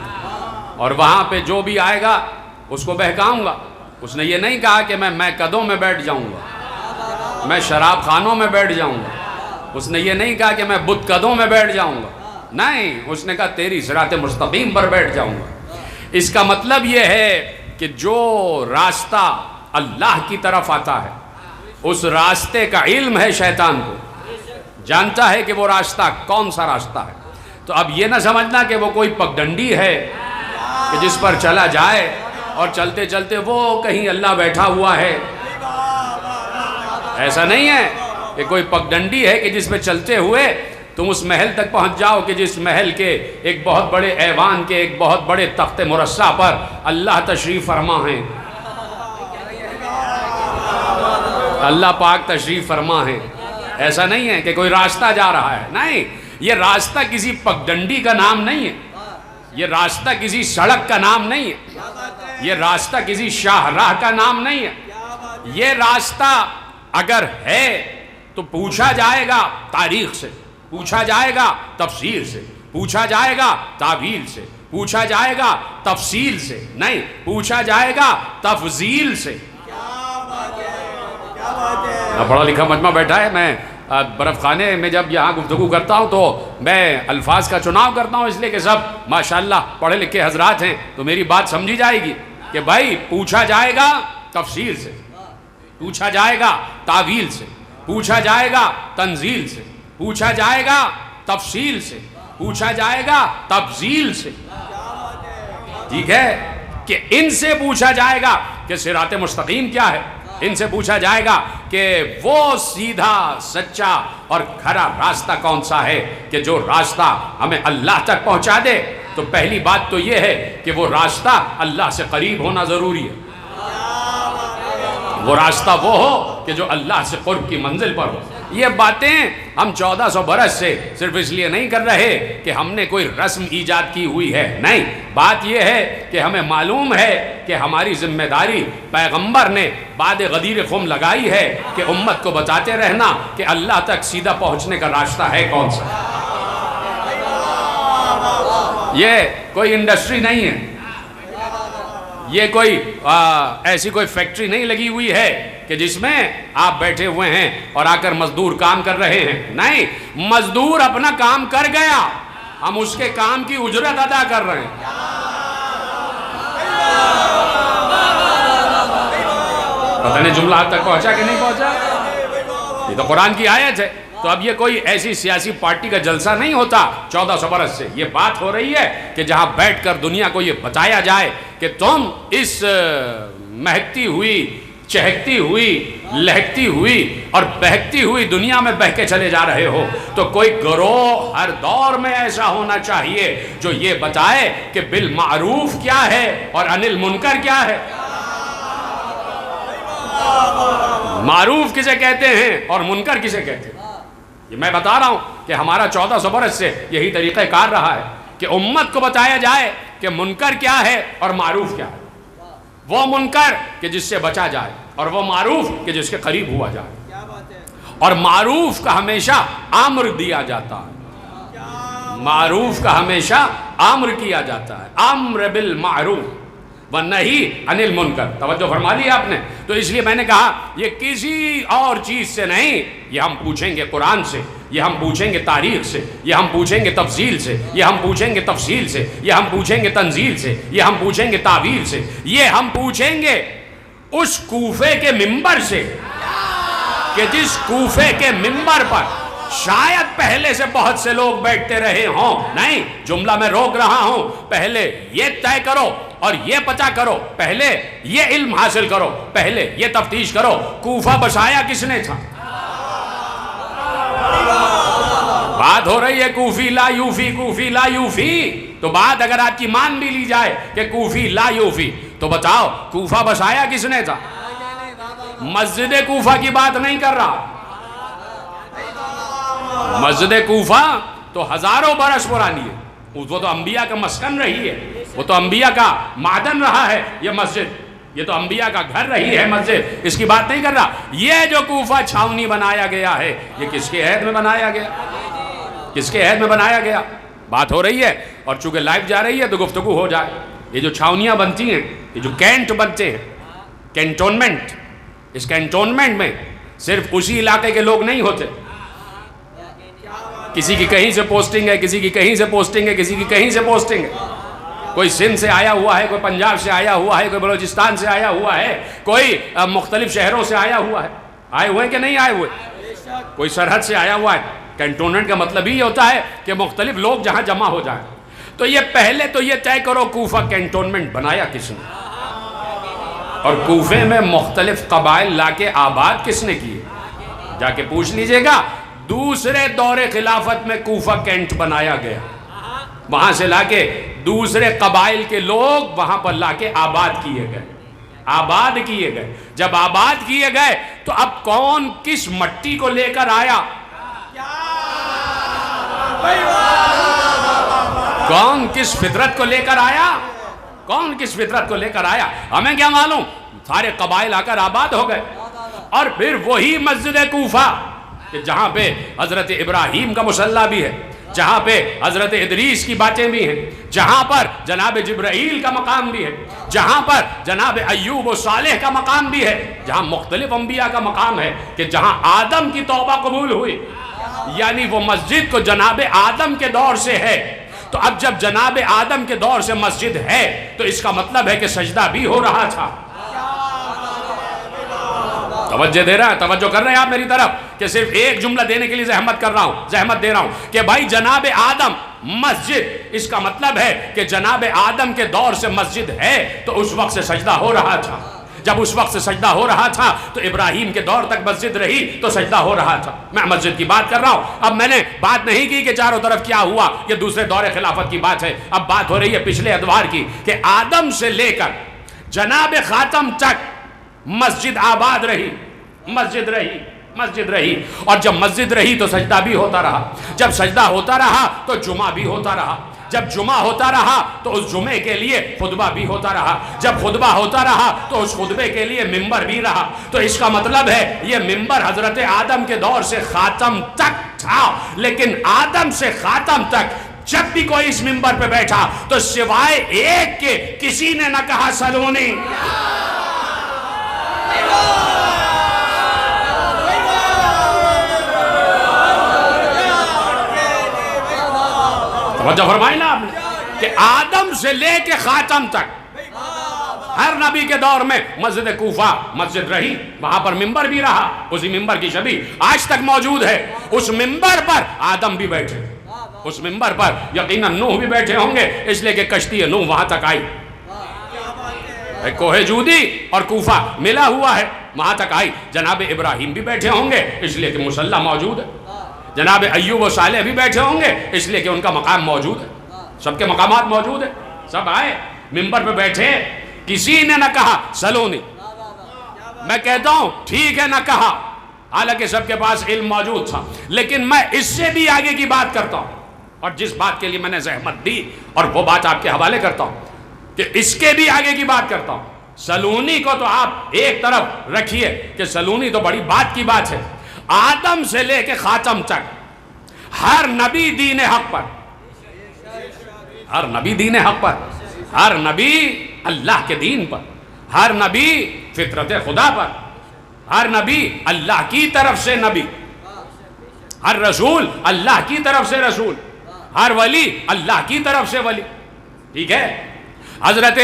اور وہاں پہ جو بھی آئے گا اس کو بہکاؤں گا۔ اس نے یہ نہیں کہا کہ میں قدوں میں بیٹھ جاؤں گا، میں شراب خانوں میں بیٹھ جاؤں گا، اس نے یہ نہیں کہا کہ میں بت قدوں میں بیٹھ جاؤں گا، نہیں، اس نے کہا تیری صراط مستقیم پر بیٹھ جاؤں گا۔ اس کا مطلب یہ ہے کہ جو راستہ اللہ کی طرف آتا ہے اس راستے کا علم ہے شیطان کو، جانتا ہے کہ وہ راستہ کون سا راستہ ہے۔ تو اب یہ نہ سمجھنا کہ وہ کوئی پگڈنڈی ہے کہ جس پر چلا جائے اور چلتے چلتے وہ کہیں اللہ بیٹھا ہوا ہے، ایسا نہیں ہے کہ کوئی پگڈنڈی ہے کہ جس پہ چلتے ہوئے تم اس محل تک پہنچ جاؤ کہ جس محل کے ایک بہت بڑے ایوان کے ایک بہت بڑے تخت مرصع پر اللہ تشریف فرما ہیں، اللہ پاک تشریف فرما ہے۔ ایسا نہیں ہے کہ کوئی راستہ جا رہا ہے، نہیں، یہ راستہ کسی پگڈنڈی کا نام نہیں ہے، یہ راستہ کسی سڑک کا نام نہیں ہے، یہ راستہ کسی شاہراہ کا نام نہیں ہے۔ یہ راستہ اگر ہے تو پوچھا جائے گا تاریخ سے، پوچھا جائے گا تفسیر سے، پوچھا جائے گا تعویل سے، پوچھا جائے گا تفصیل سے، نہیں، پوچھا جائے گا تفضیل سے۔ پڑھا لکھا مجمع بیٹھا ہے، میں برف خانے میں جب یہاں گفتگو کرتا ہوں تو میں الفاظ کا چناؤ کرتا ہوں، اس لیے کہ سب ماشاءاللہ پڑھے لکھے حضرات ہیں، تو میری بات سمجھی جائے گی کہ بھائی پوچھا جائے گا تفسیر سے، پوچھا جائے گا تعویل سے، پوچھا جائے گا تنزیل سے، پوچھا جائے گا تفصیل سے، پوچھا جائے گا تفضیل سے، ٹھیک ہے، کہ ان سے پوچھا جائے گا کہ صراط مستقیم کیا ہے، ان سے پوچھا جائے گا کہ وہ سیدھا سچا اور کھرا راستہ کون سا ہے کہ جو راستہ ہمیں اللہ تک پہنچا دے۔ تو پہلی بات تو یہ ہے کہ وہ راستہ اللہ سے قریب ہونا ضروری ہے، وہ راستہ وہ ہو کہ جو اللہ سے قرب کی منزل پر ہو۔ یہ باتیں ہم 1400 برس سے صرف اس لیے نہیں کر رہے کہ ہم نے کوئی رسم ایجاد کی ہوئی ہے، نہیں، بات یہ ہے کہ ہمیں معلوم ہے کہ ہماری ذمہ داری پیغمبر نے بعد غدیر خم لگائی ہے کہ امت کو بتاتے رہنا کہ اللہ تک سیدھا پہنچنے کا راستہ ہے کون سا۔ یہ کوئی انڈسٹری نہیں ہے، یہ کوئی ایسی کوئی فیکٹری نہیں لگی ہوئی ہے کہ جس میں آپ بیٹھے ہوئے ہیں اور آ کر مزدور کام کر رہے ہیں، نہیں، مزدور اپنا کام کر گیا، ہم اس کے کام کی اجرت ادا کر رہے ہیں۔ پتہ نہیں جملہ آپ تک پہنچا کہ نہیں پہنچا؟ یہ تو قرآن کی آیت ہے۔ تو اب یہ کوئی ایسی سیاسی پارٹی کا جلسہ نہیں ہوتا 1400 برس سے، یہ بات ہو رہی ہے کہ جہاں بیٹھ کر دنیا کو یہ بتایا جائے کہ تم اس مہکتی ہوئی، چہکتی ہوئی، لہکتی ہوئی اور بہکتی ہوئی دنیا میں بہہ کے چلے جا رہے ہو، تو کوئی گروہ ہر دور میں ایسا ہونا چاہیے جو یہ بتائے کہ بالمعروف کیا ہے اور عن المنکر کیا ہے، معروف کسے کہتے ہیں اور منکر کسے کہتے ہیں۔ یہ میں بتا رہا ہوں کہ ہمارا 1400 برس سے یہی طریقہ کار رہا ہے کہ امت کو بتایا جائے کہ منکر کیا ہے اور معروف کیا ہے، وہ منکر کہ جس سے بچا جائے اور وہ معروف کہ جس کے قریب ہوا جائے، اور معروف کا ہمیشہ امر دیا جاتا ہے، معروف کا ہمیشہ امر کیا جاتا ہے، امر بالمعروف والنہی عن المنکر، توجہ فرما لی آپ نے۔ تو اس لیے میں نے کہا یہ کسی اور چیز سے نہیں، یہ ہم پوچھیں گے قرآن سے یہ ہم پوچھیں گے تاریخ سے، یہ ہم پوچھیں گے تفصیل سے، یہ ہم پوچھیں گے تفصیل سے، یہ ہم پوچھیں گے تنزیل سے، یہ ہم پوچھیں گے تعویل سے، یہ ہم پوچھیں گے اس کوفے کے منبر سے کہ جس کوفے کے منبر پر شاید پہلے سے بہت سے لوگ بیٹھتے رہے ہوں. نہیں، جملہ میں روک رہا ہوں. پہلے یہ طے کرو اور یہ پتہ کرو، پہلے یہ علم حاصل کرو، پہلے یہ تفتیش کرو، کوفہ بسایا کس نے تھا؟ بات ہو رہی ہے کوفی لا یوفی، کوفی لا یوفی، تو بات اگر آپ کی مان بھی لی جائے کہ کوفی لا یوفی، تو بتاؤ کوفہ بسایا کس نے تھا؟ مسجد کوفہ کی بات نہیں کر رہا. مسجد کوفہ تو ہزاروں برس پرانی ہے، وہ تو انبیاء کا مسکن رہی ہے، وہ تو انبیاء کا معدن رہا ہے. یہ مسجد، یہ تو انبیاء کا گھر رہی ہے مسجد، اس کی بات نہیں کر رہا. یہ جو کوفہ چھاونی بنایا گیا ہے، یہ کس کے عہد میں بنایا گیا؟ کس کے عہد میں بنایا گیا؟ بات ہو رہی ہے، اور چونکہ لائیو جا رہی ہے تو گفتگو ہو جائے. یہ جو چھاونیاں بنتی ہیں، یہ جو کینٹ بنتے ہیں، کینٹونمنٹ، اس کینٹونمنٹ میں صرف اسی علاقے کے لوگ نہیں ہوتے. کسی کی کہیں سے پوسٹنگ ہے، کسی کی کہیں سے پوسٹنگ ہے، کسی کی کہیں سے پوسٹنگ ہے. کوئی سندھ سے آیا ہوا ہے، کوئی پنجاب سے آیا ہوا ہے، کوئی بلوچستان سے آیا ہوا ہے، کوئی مختلف شہروں سے آیا ہوا ہے. آئے ہوئے کہ نہیں آئے ہوئے؟ کوئی سرحد سے آیا ہوا ہے. کینٹونمنٹ کا مطلب ہی ہوتا ہے کہ مختلف لوگ جہاں جمع ہو جائیں. تو یہ پہلے تو یہ طے کرو کوفہ کینٹونمنٹ بنایا کس نے، اور کوفے میں مختلف قبائل لا کے آباد کس نے کیے؟ جا کے پوچھ لیجئے گا. دوسرے دور خلافت میں کوفہ کینٹ بنایا گیا، وہاں سے لا کے دوسرے قبائل کے لوگ وہاں پر لا کے آباد کیے گئے، آباد کیے گئے. جب آباد کیے گئے تو اب کون کس مٹی کو لے کر آیا؟ کون کس فطرت کو لے کر آیا؟ کون کس فطرت کو لے کر آیا؟ ہمیں کیا معلوم؟ سارے قبائل آ کر آباد ہو گئے. اور پھر وہی مسجد کوفہ کہ جہاں پہ حضرت ابراہیم کا مصلی بھی ہے، جہاں پہ حضرت ادریس کی باتیں بھی ہیں، جہاں پر جناب جبرائیل کا مقام بھی ہے، جہاں پر جناب ایوب و صالح کا مقام بھی ہے، جہاں مختلف انبیاء کا مقام ہے، کہ جہاں آدم کی توبہ قبول ہوئی. یعنی وہ مسجد کو جناب آدم کے دور سے ہے. تو اب جب جناب آدم کے دور سے مسجد ہے تو اس کا مطلب ہے کہ سجدہ بھی ہو رہا تھا. توجہ دے رہا ہے، توجہ کر رہے ہیں آپ میری طرف کہ صرف ایک جملہ دینے کے لیے زحمت کر رہا ہوں، زحمت دے رہا ہوں کہ بھائی جناب آدم مسجد، اس کا مطلب ہے کہ جناب آدم کے دور سے مسجد ہے تو اس وقت سے سجدہ ہو رہا تھا. جب اس وقت سے سجدہ ہو رہا تھا تو ابراہیم کے دور تک مسجد رہی تو سجدہ ہو رہا تھا. میں مسجد کی بات کر رہا ہوں. اب میں نے بات نہیں کی کہ چاروں طرف کیا ہوا، یہ دوسرے دور خلافت کی بات ہے. اب بات ہو رہی ہے پچھلے ادوار کی کہ آدم سے لے کر جناب خاتم تک مسجد آباد رہی، مسجد رہی، مسجد رہی. اور جب مسجد رہی تو سجدہ بھی ہوتا رہا، جب سجدہ ہوتا رہا تو جمعہ بھی ہوتا رہا، جب جمعہ ہوتا رہا تو اس جمعے کے لیے خطبہ بھی ہوتا رہا، جب خطبہ ہوتا رہا تو اس خطبے کے لیے ممبر بھی رہا. تو اس کا مطلب ہے یہ ممبر حضرت آدم کے دور سے خاتم تک تھا. لیکن آدم سے خاتم تک جب بھی کوئی اس ممبر پہ بیٹھا تو سوائے ایک کے کسی نے نہ کہا سلونی. توجہ فرمائی نا آپ نے کہ آدم سے لے کے خاتم تک ہر نبی کے دور میں مسجد کوفہ مسجد رہی، وہاں پر ممبر بھی رہا. اسی ممبر کی شبیہ آج تک موجود ہے. اس ممبر پر آدم بھی بیٹھے، اس ممبر پر یقیناً نوح بھی بیٹھے ہوں گے، اس لیے کہ کشتی نوح وہاں تک آئی. کوہ جودی اور کوفہ ملا ہوا ہے، وہاں تک آئی. جناب ابراہیم بھی بیٹھے ہوں گے اس لیے کہ مصلی موجود ہے. جناب ایوب و صالح بھی بیٹھے ہوں گے اس لیے کہ ان کا مقام موجود ہے. سب کے مقامات موجود ہیں، سب آئے ممبر پہ بیٹھے. کسی نے نہ کہا سلونی. میں کہتا ہوں ٹھیک ہے نہ کہا، حالانکہ سب کے پاس علم موجود تھا. لیکن میں اس سے بھی آگے کی بات کرتا ہوں، اور جس بات کے لیے میں نے زحمت دی اور وہ بات آپ کے حوالے کرتا ہوں کہ اس کے بھی آگے کی بات کرتا ہوں. سلونی کو تو آپ ایک طرف رکھیے کہ سلونی تو بڑی بات کی بات ہے. آدم سے لے کے خاتم تک ہر نبی دین حق پر، ہر نبی دین حق پر، ہر نبی اللہ کے دین پر، ہر نبی فطرت خدا پر، ہر نبی اللہ کی طرف سے نبی. ہر رسول اللہ کی طرف سے رسول، ہر ولی اللہ کی طرف سے ولی. ٹھیک ہے. حضرت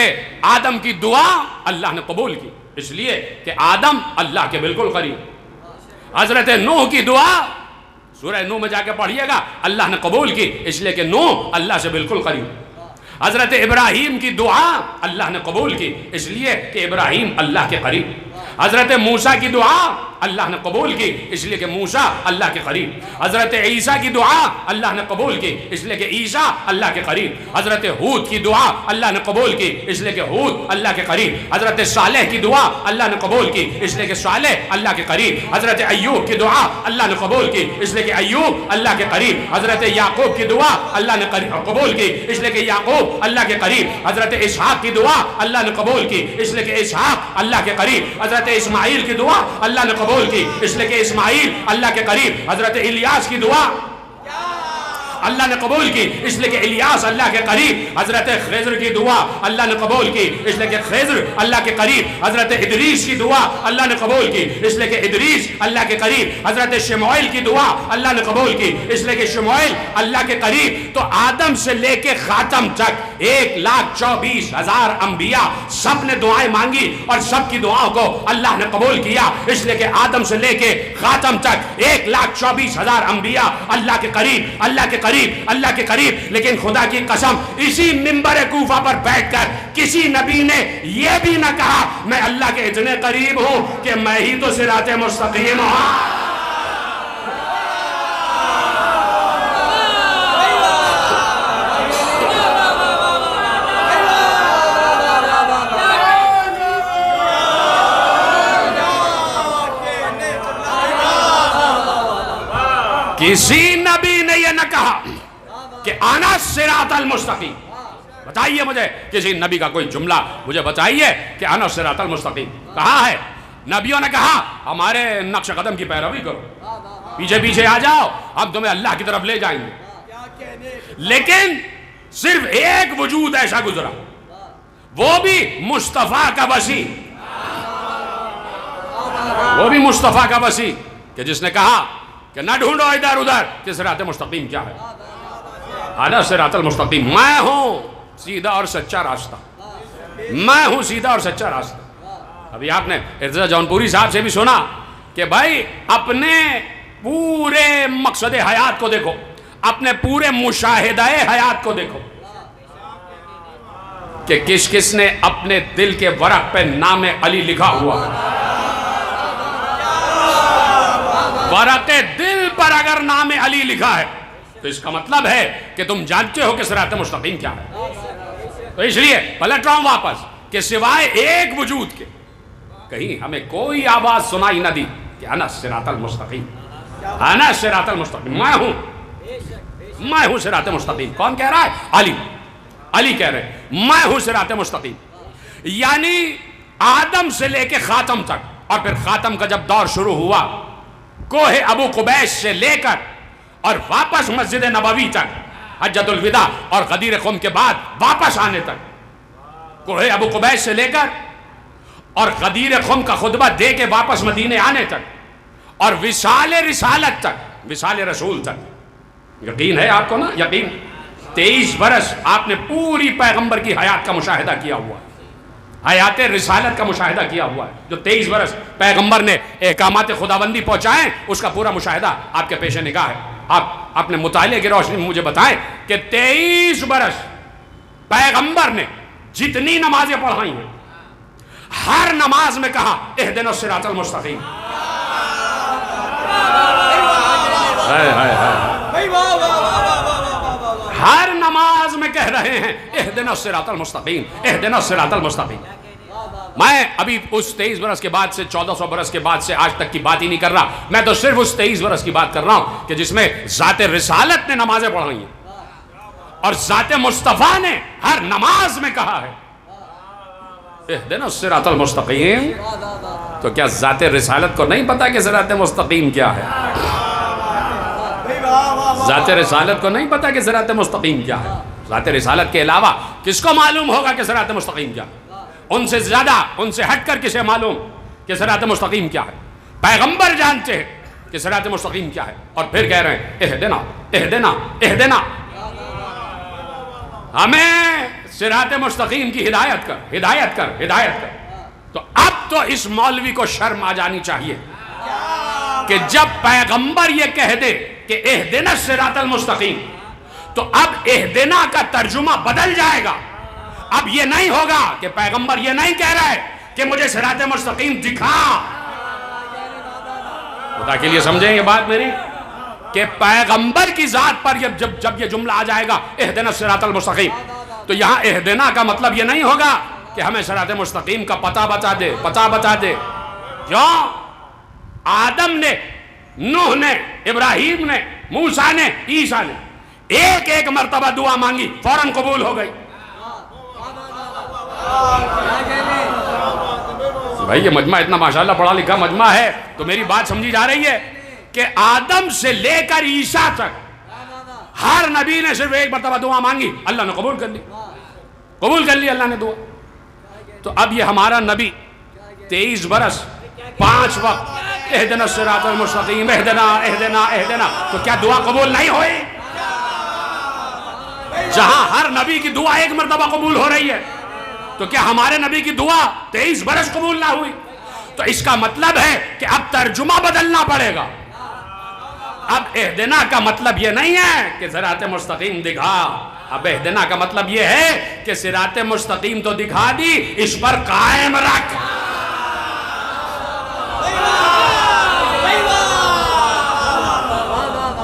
آدم کی دعا اللہ نے قبول کی اس لیے کہ آدم اللہ کے بالکل قریب. حضرت نوح کی دعا سورہ نوح میں جا کے پڑھیے گا، اللہ نے قبول کی اس لیے کہ نوح اللہ سے بالکل قریب. حضرت ابراہیم کی دعا اللہ نے قبول کی اس لیے کہ ابراہیم اللہ کے قریب. حضرت موسیٰ کی دعا اللہ نے قبول کی اس لیے کہ موسیٰ اللہ کے قریب. حضرت عیسیٰ کی دعا اللہ نے قبول کی اس لیے کہ عیسیٰ اللہ کے قریب. حضرت ہود کی دعا اللہ نے قبول کی اس لیے کہ ہود اللہ کے قریب. حضرت صالح کی دعا اللہ نے قبول کی اس لیے کہ صالح اللہ کے قریب. حضرت ایوب کی دعا اللہ نے قبول کی اس لیے کہ ایوب اللہ کے قریب. حضرت یعقوب کی دعا اللہ نے قبول کی اس لیے کہ یعقوب اللہ کے قریب. حضرت اسحاق کی دعا اللہ نے قبول کی اس لیے کہ اسحاق اللہ کے قریب. حضرت اسماعیل کی دعا اللہ نے قبول کی اس لیے کہ اسماعیل اللہ کے قریب. حضرت الیاس کی دعا اللہ نے قبول کی اس لیے کہ الیاس اللہ کے قریب. حضرت خضر کی دعا اللہ نے قبول کی اس لیے کہ خضر اللہ کے قریب. حضرت ادریس کی دعا اللہ نے قبول کی اس لیے کہ ادریس اللہ کے قریب. حضرت شموئیل کی دعا اللہ نے قبول کی اس لیے کہ شموئیل اللہ کے قریب. تو آدم سے لے کے خاتم تک 1,24,000 انبیاء سب نے دعائیں مانگی اور سب کی دعاؤں کو اللہ نے قبول کیا اس لیے کہ آدم سے لے کے خاتم تک 1,24,000 انبیاء اللہ کے قریب، اللہ کے قریب، اللہ کے قریب. لیکن خدا کی قسم اسی منبر کوفہ پر بیٹھ کر کسی نبی نے یہ بھی نہ کہا میں اللہ کے اتنے قریب ہوں کہ میں ہی تو صراط مستقیم ہوں. کسی نبی نے یہ نہ کہا کہ انا صراط المستقیم. بتائیے مجھے کسی نبی کا کوئی جملہ مجھے بتائیے کہ انا صراط المستقیم کہاں ہے. نبیوں نے کہا ہمارے نقش قدم کی پیروی کرو، پیچھے پیچھے آ جاؤ، ہم تمہیں اللہ کی طرف لے جائیں گے. لیکن صرف ایک وجود ایسا گزرا، وہ بھی مصطفیٰ کا وسیع، وہ بھی مصطفیٰ کا وسیع کہ جس نے کہا کہ نہ ڈھونڈو ادھر ادھر کہ صراط مستقیم کیا ہے. انا صراط المستقیم، میں ہوں سیدھا اور سچا راستہ، میں ہوں سیدھا اور سچا راستہ. ابھی آپ نے ارتضیٰ جونپوری صاحب سے بھی سنا کہ بھائی اپنے پورے مقصد حیات کو دیکھو، اپنے پورے مشاہدہ حیات کو دیکھو کہ کس کس نے اپنے دل کے ورق پہ نام علی لکھا ہوا ہے. ورق دل پر اگر نام علی لکھا ہے تو اس کا مطلب ہے کہ تم جانتے ہو کہ صراط مستقیم کیا ہے. تو اس لیے پلٹ رہا ہوں واپس کہ سوائے ایک وجود کے کہیں ہمیں کوئی آواز سنائی نہ دی کہ انا صراط المستقیم، انا صراط المستقیم، میں ہوں صراط مستقیم. کون کہہ رہا ہے؟ علی. علی کہہ رہے ہیں میں ہوں صراط مستقیم. یعنی آدم سے لے کے خاتم تک، اور پھر خاتم کا جب دور شروع ہوا کوہ ابو قبیس سے لے کر اور واپس مسجد نبوی تک، حجۃ الوداع اور غدیر خم کے بعد واپس آنے تک، کوہ ابو قبیس سے لے کر اور غدیر خم کا خطبہ دے کے واپس مدینے آنے تک اور وصال رسالت تک، وصال رسول تک. یقین ہے آپ کو نا؟ یقین 23 برس آپ نے پوری پیغمبر کی حیات کا مشاہدہ کیا ہوا ہے، حیات رسالت کا مشاہدہ کیا ہوا ہے. جو 23 برس پیغمبر نے احکامات خداوندی پہنچائیں اس کا پورا مشاہدہ آپ کے پیش نگاہ ہے. آپ اپنے مطالعے کی روشنی میں مجھے بتائیں کہ 23 برس پیغمبر نے جتنی نمازیں پڑھائی ہیں ہر نماز میں کہا اہدنا الصراط المستقیم. ہر نماز میں کہہ رہے ہیں اہدنا الصراط المستقیم، اہدنا الصراط المستقیم. میں ابھی اس 23 برس کے بعد سے 1400 برس کے بعد سے آج تک کی بات ہی نہیں کر رہا، میں تو صرف اس 23 برس کی بات کر رہا ہوں کہ جس میں ذات رسالت نے نمازیں پڑھائی ہیں اور ذات مصطفیٰ نے ہر نماز میں کہا ہے اہدنا الصراط المستقیم. تو کیا ذات رسالت کو نہیں پتا کہ صراط مستقیم کیا ہے؟ ذات رسالت کو نہیں پتا کہ صراط مستقیم کیا ہے؟ ذات رسالت کے علاوہ کس کو معلوم ہوگا کہ صراط مستقیم کیا ہے؟ ان سے زیادہ، ان سے ہٹ کر کسے معلوم کہ صراط مستقیم کیا ہے؟ پیغمبر جانتے ہیں کہ کہ صراط مستقیم کیا ہے، اور پھر کہہ رہے ہیں اہدنا اہدنا اہدنا، ہمیں صراط مستقیم کی ہدایت کر ہدایت کر ہدایت کر۔ تو اب تو اس مولوی کو شرم آ جانی چاہیے کہ جب پیغمبر یہ کہہ دے کہ اہدنا الصراط المستقیم، تو اب اہدنا کا ترجمہ بدل جائے گا۔ اب یہ نہیں ہوگا کہ پیغمبر یہ نہیں کہہ رہا ہے کہ مجھے صراط مستقیم دکھا۔ خدا کے لیے سمجھیں یہ بات میری، کہ پیغمبر کی ذات پر جب یہ جملہ آ جائے گا اہدنا الصراط المستقیم، تو یہاں اہدنا کا مطلب یہ نہیں ہوگا کہ ہمیں صراط مستقیم کا پتہ بتا دے، پتہ بتا دے۔ کیوں؟ آدم نے، نوح نے، ابراہیم نے، موسیٰ نے، عیسیٰ نے ایک ایک مرتبہ دعا مانگی، فوراً قبول ہو گئی۔ بھائی یہ مجمع اتنا ماشاءاللہ پڑھا لکھا مجمع ہے، تو میری بات سمجھی جا رہی ہے کہ آدم سے لے کر عیسیٰ تک ہر نبی نے صرف ایک مرتبہ دعا مانگی، اللہ نے قبول کر لی، قبول کر لی اللہ نے دعا۔ تو اب یہ ہمارا نبی 23 برس 5 وقت اہدنا الصراط المستقیم اہدنا اہدنا اہدنا، تو کیا دعا قبول نہیں ہوئی؟ جہاں ہر نبی کی دعا ایک مرتبہ قبول ہو رہی ہے، تو کیا ہمارے نبی کی دعا 23 برس قبول نہ ہوئی؟ تو اس کا مطلب ہے کہ اب ترجمہ بدلنا پڑے گا۔ اب اہدنا کا مطلب یہ نہیں ہے کہ صراط مستقیم دکھا، اب اہدنا کا مطلب یہ ہے کہ صراط مستقیم تو دکھا دی، اس پر قائم رکھ۔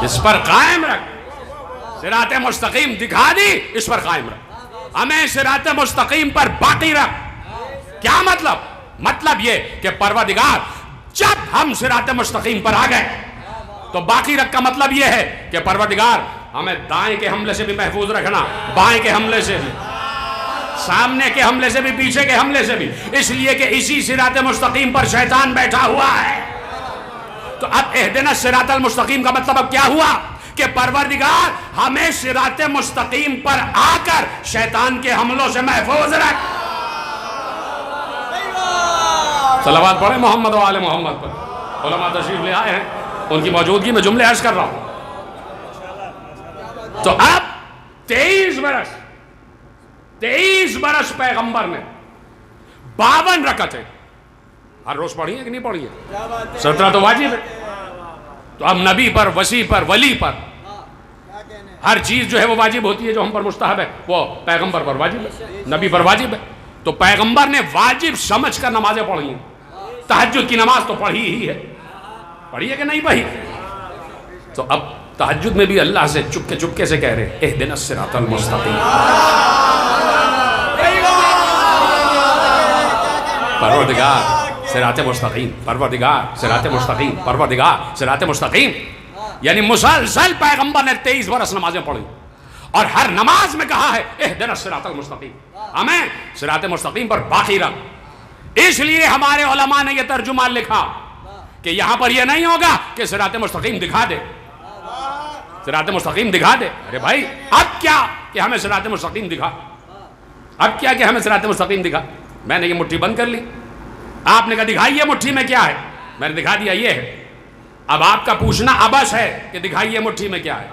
اس پر قائم رکھ، صراط مستقیم دکھا دی، اس پر قائم رکھ، ہمیں صراط مستقیم پر باقی رکھ۔ کیا مطلب؟ مطلب یہ کہ پروردگار جب ہم صراط مستقیم پر آ گئے تو باقی رکھ کا مطلب یہ ہے کہ پروردگار ہمیں دائیں کے حملے سے بھی محفوظ رکھنا، بائیں کے حملے سے بھی، سامنے کے حملے سے بھی، پیچھے کے حملے سے بھی، اس لیے کہ اسی صراط مستقیم پر شیطان بیٹھا ہوا ہے۔ تو اب اہدنا الصراط المستقیم کا مطلب اب کیا ہوا کہ پروردگار ہمیں صراط مستقیم پر آ کر شیطان کے حملوں سے محفوظ رکھ۔ صلوات پڑھیں محمد و آل محمد پر۔ علماء تشریف لے آئے ہیں، ان کی موجودگی میں جملے عرض کر رہا ہوں۔ تو اب 23 برس پیغمبر نے 52 رکعتیں ہر روز پڑھی ہیں کہ نہیں پڑھی ہیں؟ 17 تو واجب ہے۔ تو اب نبی پر، وسیع پر، ولی پر ہر چیز جو ہے وہ واجب ہوتی ہے، جو ہم پر مستحب ہے وہ پیغمبر پر واجب ہے، نبی پر واجب ہے۔ تو پیغمبر نے واجب سمجھ کر نمازیں پڑھی ہیں۔ تہجد کی نماز تو پڑھی ہی ہے، پڑھی ہے کہ نہیں پڑھی؟ تو اب تہجد میں بھی اللہ سے چپکے چپکے سے کہہ رہے اہدنا الصراط المستقیم، پروردگار صراط مستقیم، پروردگار صراط مستقیم، پروردگار صراط مستقیم۔ یعنی مسلسل پیغمبر نے 23 برس نمازیں پڑھی، اور ہر نماز میں کہا ہے اہدنا الصراط المستقیم، ہمیں صراط مستقیم پر باقی رکھ۔ اس لیے ہمارے علماء نے یہ ترجمہ لکھا کہ یہاں پر یہ نہیں ہوگا کہ صراط مستقیم دکھا دے، صراط مستقیم دکھا دے۔ ارے بھائی اب کیا کہ ہمیں صراط مستقیم دکھا، اب کیا کہ ہمیں صراط مستقیم دکھا؟ میں نے یہ مٹھی بند کر لی، آپ نے کہا دکھائیے مٹھی میں کیا ہے، میں نے دکھا دیا یہ ہے۔ اب آپ کا پوچھنا ابس ہے کہ دکھائیے مٹھی میں کیا ہے۔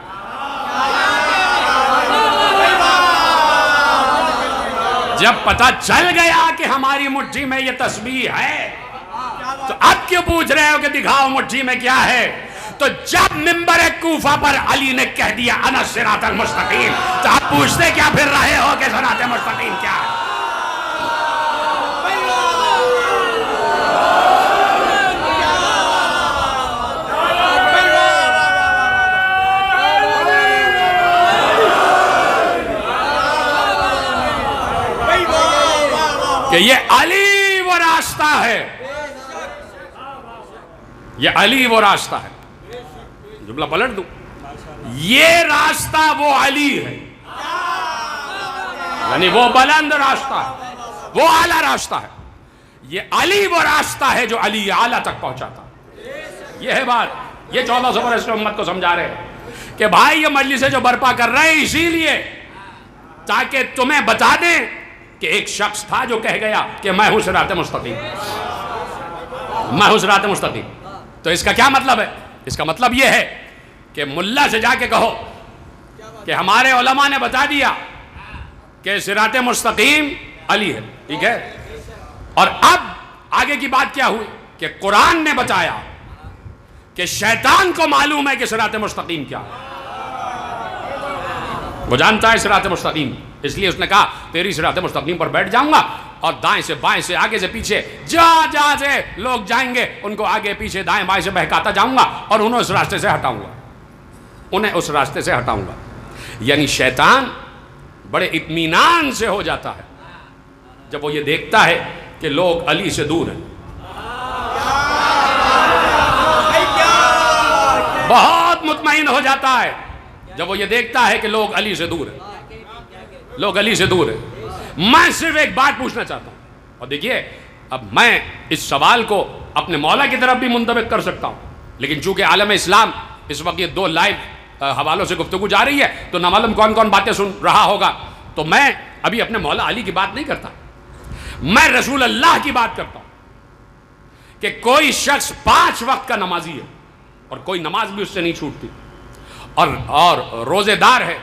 جب پتہ چل گیا کہ ہماری مٹھی میں یہ تسبیح ہے تو اب کیوں پوچھ رہے ہو کہ دکھاؤ مٹھی میں کیا ہے؟ تو جب منبر کوفہ پر علی نے کہہ دیا انا الصراط المستقیم، تو آپ پوچھتے کیا پھر رہے ہو کہ صراط مستقیم کیا ہے؟ کہ یہ علی وہ راستہ ہے، یہ علی وہ راستہ ہے۔ جملہ پلٹ دوں، یہ راستہ وہ علی ہے، یعنی وہ بلند راستہ ہے، وہ اعلیٰ راستہ ہے۔ یہ علی وہ راستہ ہے جو علی اعلیٰ تک پہنچاتا ہے۔ یہ ہے بات، یہ 1400 برس کی امت کو سمجھا رہے ہیں کہ بھائی یہ مجلسیں جو برپا کر رہے ہیں اسی لیے تاکہ تمہیں بتا دیں کہ ایک شخص تھا جو کہہ گیا کہ میں ہوں صراط مستقیم، میں ہوں صراط مستقیم۔ تو اس کا کیا مطلب ہے؟ اس کا مطلب یہ ہے کہ ملا سے جا کے کہو کہ ہمارے علماء نے بتا دیا کہ صراط مستقیم علی ہے، ٹھیک ہے، اور اب آگے کی بات کیا ہوئی کہ قرآن نے بتایا کہ شیطان کو معلوم ہے کہ صراط مستقیم کیا ہے، وہ جانتا ہے صراط مستقیم، اس لیے اس نے کہا تیری صراط مستقیم پر بیٹھ جاؤں گا اور دائیں سے بائیں سے آگے سے پیچھے جہاں سے لوگ جائیں گے ان کو آگے پیچھے دائیں بائیں سے بہکاتا جاؤں گا اور انہیں اس راستے سے ہٹاؤں گا، یعنی شیطان بڑے اطمینان سے ہو جاتا ہے جب وہ یہ دیکھتا ہے کہ لوگ علی سے دور ہیں، بہت مطمئن ہو جاتا ہے جب وہ یہ دیکھتا ہے کہ لوگ علی سے دور ہیں، میں صرف ایک بات پوچھنا چاہتا ہوں، اور دیکھیے اب میں اس سوال کو اپنے مولا کی طرف بھی منطبق کر سکتا ہوں، لیکن چونکہ عالم اسلام اس وقت یہ 2 لائیو حوالوں سے گفتگو جا رہی ہے تو نہ معلوم کون کون باتیں سن رہا ہوگا، تو میں ابھی اپنے مولا علی کی بات نہیں کرتا، میں رسول اللہ کی بات کرتا ہوں کہ کوئی شخص 5 وقت کا نمازی ہے اور کوئی نماز بھی اس سے نہیں چھوٹتی اور روزے دار ہے،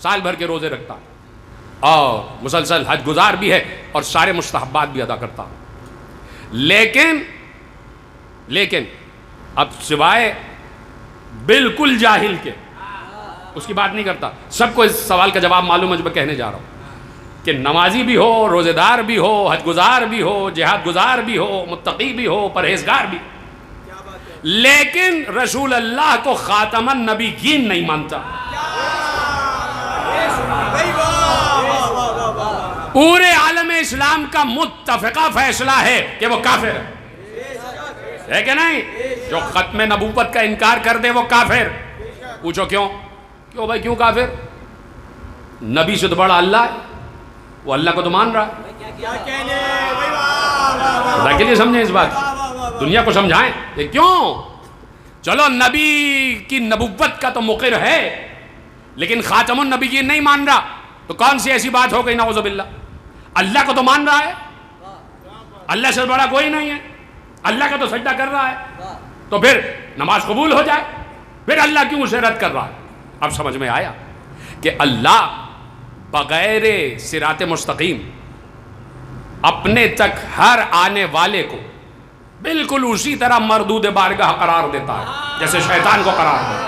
سال بھر کے روزے رکھتا ہے اور مسلسل حج گزار بھی ہے اور سارے مستحبات بھی ادا کرتا لیکن اب سوائے بالکل جاہل کے اس کی بات نہیں کرتا، سب کو اس سوال کا جواب معلوم ہے جو میں کہنے جا رہا ہوں کہ نمازی بھی ہو، روزے دار بھی ہو، حج گزار بھی ہو، جہاد گزار بھی ہو، متقی بھی ہو، پرہیزگار بھی، لیکن رسول اللہ کو خاتم النبیین نہیں مانتا، پورے عالم اسلام کا متفقہ فیصلہ ہے کہ وہ کافر ہے کہ نہیں؟ جو ختم نبوت کا انکار کر دے وہ کافر، پوچھو کیوں بھائی کیوں کافر؟ نبی سے تو بڑا اللہ ہے، وہ اللہ کو تو مان رہا ہے، اللہ کے لیے سمجھیں اس بات، دنیا کو سمجھائیں کہ کیوں؟ چلو نبی کی نبوت کا تو مقر ہے لیکن خاتم النبیین نہیں مان رہا، تو کون سی ایسی بات ہو گئی نعوذ باللہ؟ اللہ کو تو مان رہا ہے، اللہ سے بڑا کوئی نہیں ہے، اللہ کا تو سجدہ کر رہا ہے، تو پھر نماز قبول ہو جائے، پھر اللہ کیوں اسے رد کر رہا ہے؟ اب سمجھ میں آیا کہ اللہ بغیر صراط مستقیم اپنے تک ہر آنے والے کو بالکل اسی طرح مردود بارگاہ قرار دیتا ہے جیسے شیطان کو قرار دیتا ہے،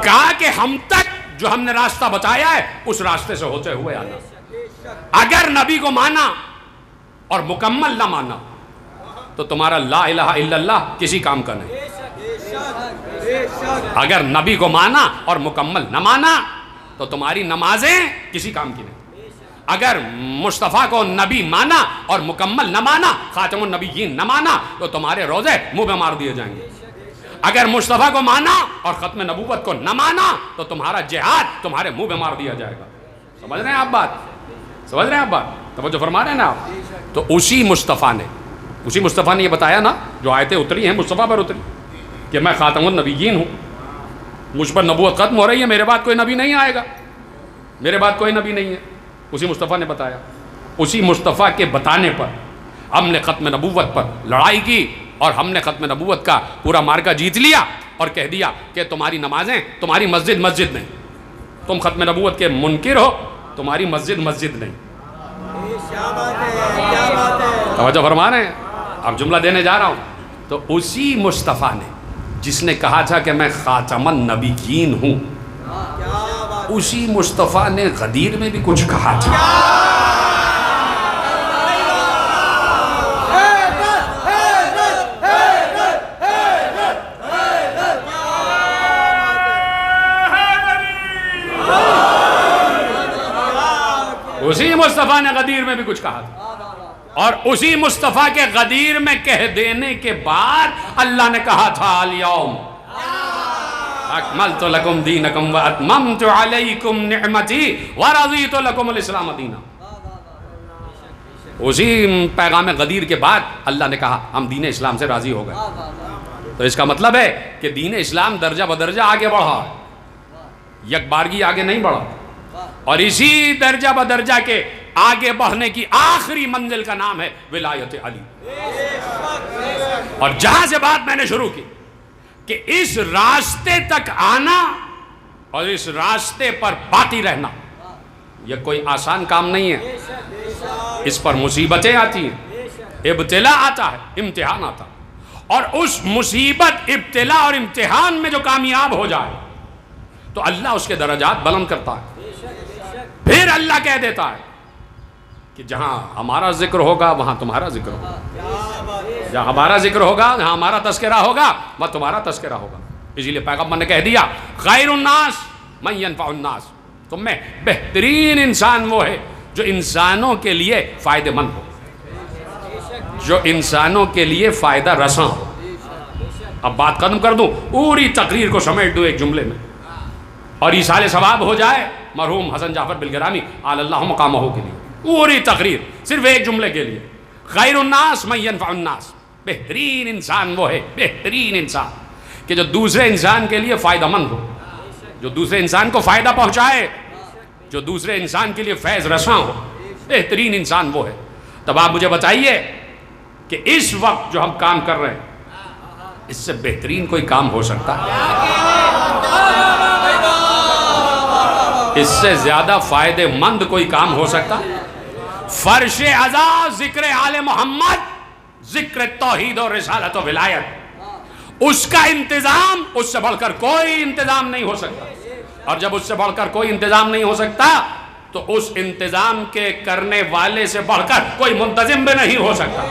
کہا کہ ہم تک جو ہم نے راستہ بتایا ہے اس راستے سے ہوتے ہوئے آنا، اگر نبی کو مانا اور مکمل نہ مانا تو تمہارا لا الہ الا اللہ کسی کام کا نہیں، اگر نبی کو مانا اور مکمل نہ مانا تو تمہاری نمازیں کسی کام کی نہیں، اگر مصطفیٰ کو نبی مانا اور مکمل نہ مانا، خاتم النبیین نہ مانا تو تمہارے روزے منہ میں مار دیے جائیں گے، اگر مصطفیٰ کو مانا اور ختم نبوت کو نہ مانا تو تمہارا جہاد تمہارے منہ میں مار دیا جائے گا۔ سمجھ رہے ہیں آپ بات؟ توجہ فرما رہے ہیں نا آپ؟ تو اسی مصطفیٰ نے یہ بتایا نا، جو آیتیں اتری ہیں مصطفیٰ پر اتری کہ میں خاتم النبیین ہوں، مجھ پر نبوت ختم ہو رہی ہے، میرے بعد کوئی نبی نہیں آئے گا، میرے بعد کوئی نبی نہیں ہے، اسی مصطفیٰ نے بتایا، اسی مصطفیٰ کے بتانے پر ہم نے ختم نبوت پر لڑائی کی اور ہم نے ختم نبوت کا پورا مارکہ جیت لیا اور کہہ دیا کہ تمہاری نمازیں تمہاری مسجد نہیں، تم ختم نبوت کے منکر ہو، تمہاری مسجد نہیں۔ توجہ فرما رہے ہیں؟ اب جملہ دینے جا رہا ہوں، تو اسی مصطفیٰ نے جس نے کہا تھا کہ میں خاتم النبیین ہوں، اسی مصطفیٰ نے غدیر میں بھی کچھ کہا تھا، اسی مصطفیٰ نے غدیر میں بھی کچھ کہا تھا، اور اسی مصطفیٰ کے غدیر میں کہہ دینے کے بعد اللہ نے کہا تھا الیوم اکملت لکم دینکم واتممت علیکم نعمتی ورضیت لکم الاسلام دینا۔ اسی پیغام غدیر کے بعد اللہ نے کہا ہم دین اسلام سے راضی ہو گئے۔ تو اس کا مطلب ہے کہ دین اسلام درجہ بدرجہ آگے بڑھا ہے، یک بارگی آگے نہیں بڑھا، اور اسی درجہ بدرجہ کے آگے بڑھنے کی آخری منزل کا نام ہے ولایت علی۔ اور جہاں سے بات میں نے شروع کی کہ اس راستے تک آنا اور اس راستے پر باقی رہنا یہ کوئی آسان کام نہیں ہے. اس پر مصیبتیں آتی ہیں، ابتلا آتا ہے، امتحان آتا ہے، اور اس مصیبت، ابتلا اور امتحان میں جو کامیاب ہو جائے تو اللہ اس کے درجات بلند کرتا ہے. پھر اللہ کہہ دیتا ہے کہ جہاں ہمارا ذکر ہوگا وہاں تمہارا ذکر ہوگا، جہاں ہمارا ذکر ہوگا جہاں ہمارا تذکرہ ہوگا وہاں تمہارا تذکرہ ہوگا. اسی لیے پیغمبر نے کہہ دیا خیر الناس من ینفع الناس، تم میں بہترین انسان وہ ہے جو انسانوں کے لیے فائدہ مند ہو، جو انسانوں کے لیے فائدہ رساں ہو. اب بات ختم کر دوں، پوری تقریر کو سمیٹ دوں ایک جملے میں، اور ایصال ثواب ہو جائے مرحوم حسن جعفر بلگرامی علی اللہ مقامہ کے لیے. پوری تقریر صرف ایک جملے کے لیے، خیر الناس من ینفع الناس، بہترین انسان وہ ہے، بہترین انسان کہ جو دوسرے انسان کے لیے فائدہ مند ہو، جو دوسرے انسان کو فائدہ پہنچائے، جو دوسرے انسان کے لیے فیض رساں ہو. بہترین انسان وہ ہے. تب آپ مجھے بتائیے کہ اس وقت جو ہم کام کر رہے ہیں اس سے بہترین کوئی کام ہو سکتا ہے؟ اس سے زیادہ فائدہ مند کوئی کام ہو سکتا؟ فرش عزا ذکر آل محمد، ذکر توحید و رسالت و ولایت، اس کا انتظام اس سے بڑھ کر کوئی انتظام نہیں ہو سکتا. اور جب اس سے بڑھ کر کوئی انتظام نہیں ہو سکتا تو اس انتظام کے کرنے والے سے بڑھ کر کوئی منتظم بھی نہیں ہو سکتا.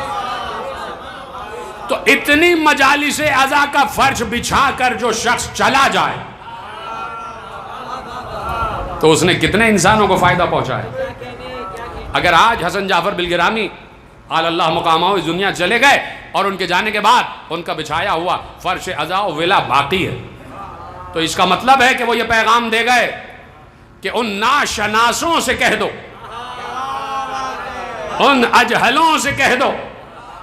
تو اتنی مجالس عزا کا فرش بچھا کر جو شخص چلا جائے تو اس نے کتنے انسانوں کو فائدہ پہنچایا. اگر آج حسن جعفر بلگرامی علی اللہ مقامہ اس دنیا چلے گئے اور ان کے جانے کے بعد ان کا بچھایا ہوا فرش عزا و ولا باقی ہے تو اس کا مطلب ہے کہ وہ یہ پیغام دے گئے کہ ان ناشناسوں سے کہہ دو، ان اجہلوں سے کہہ دو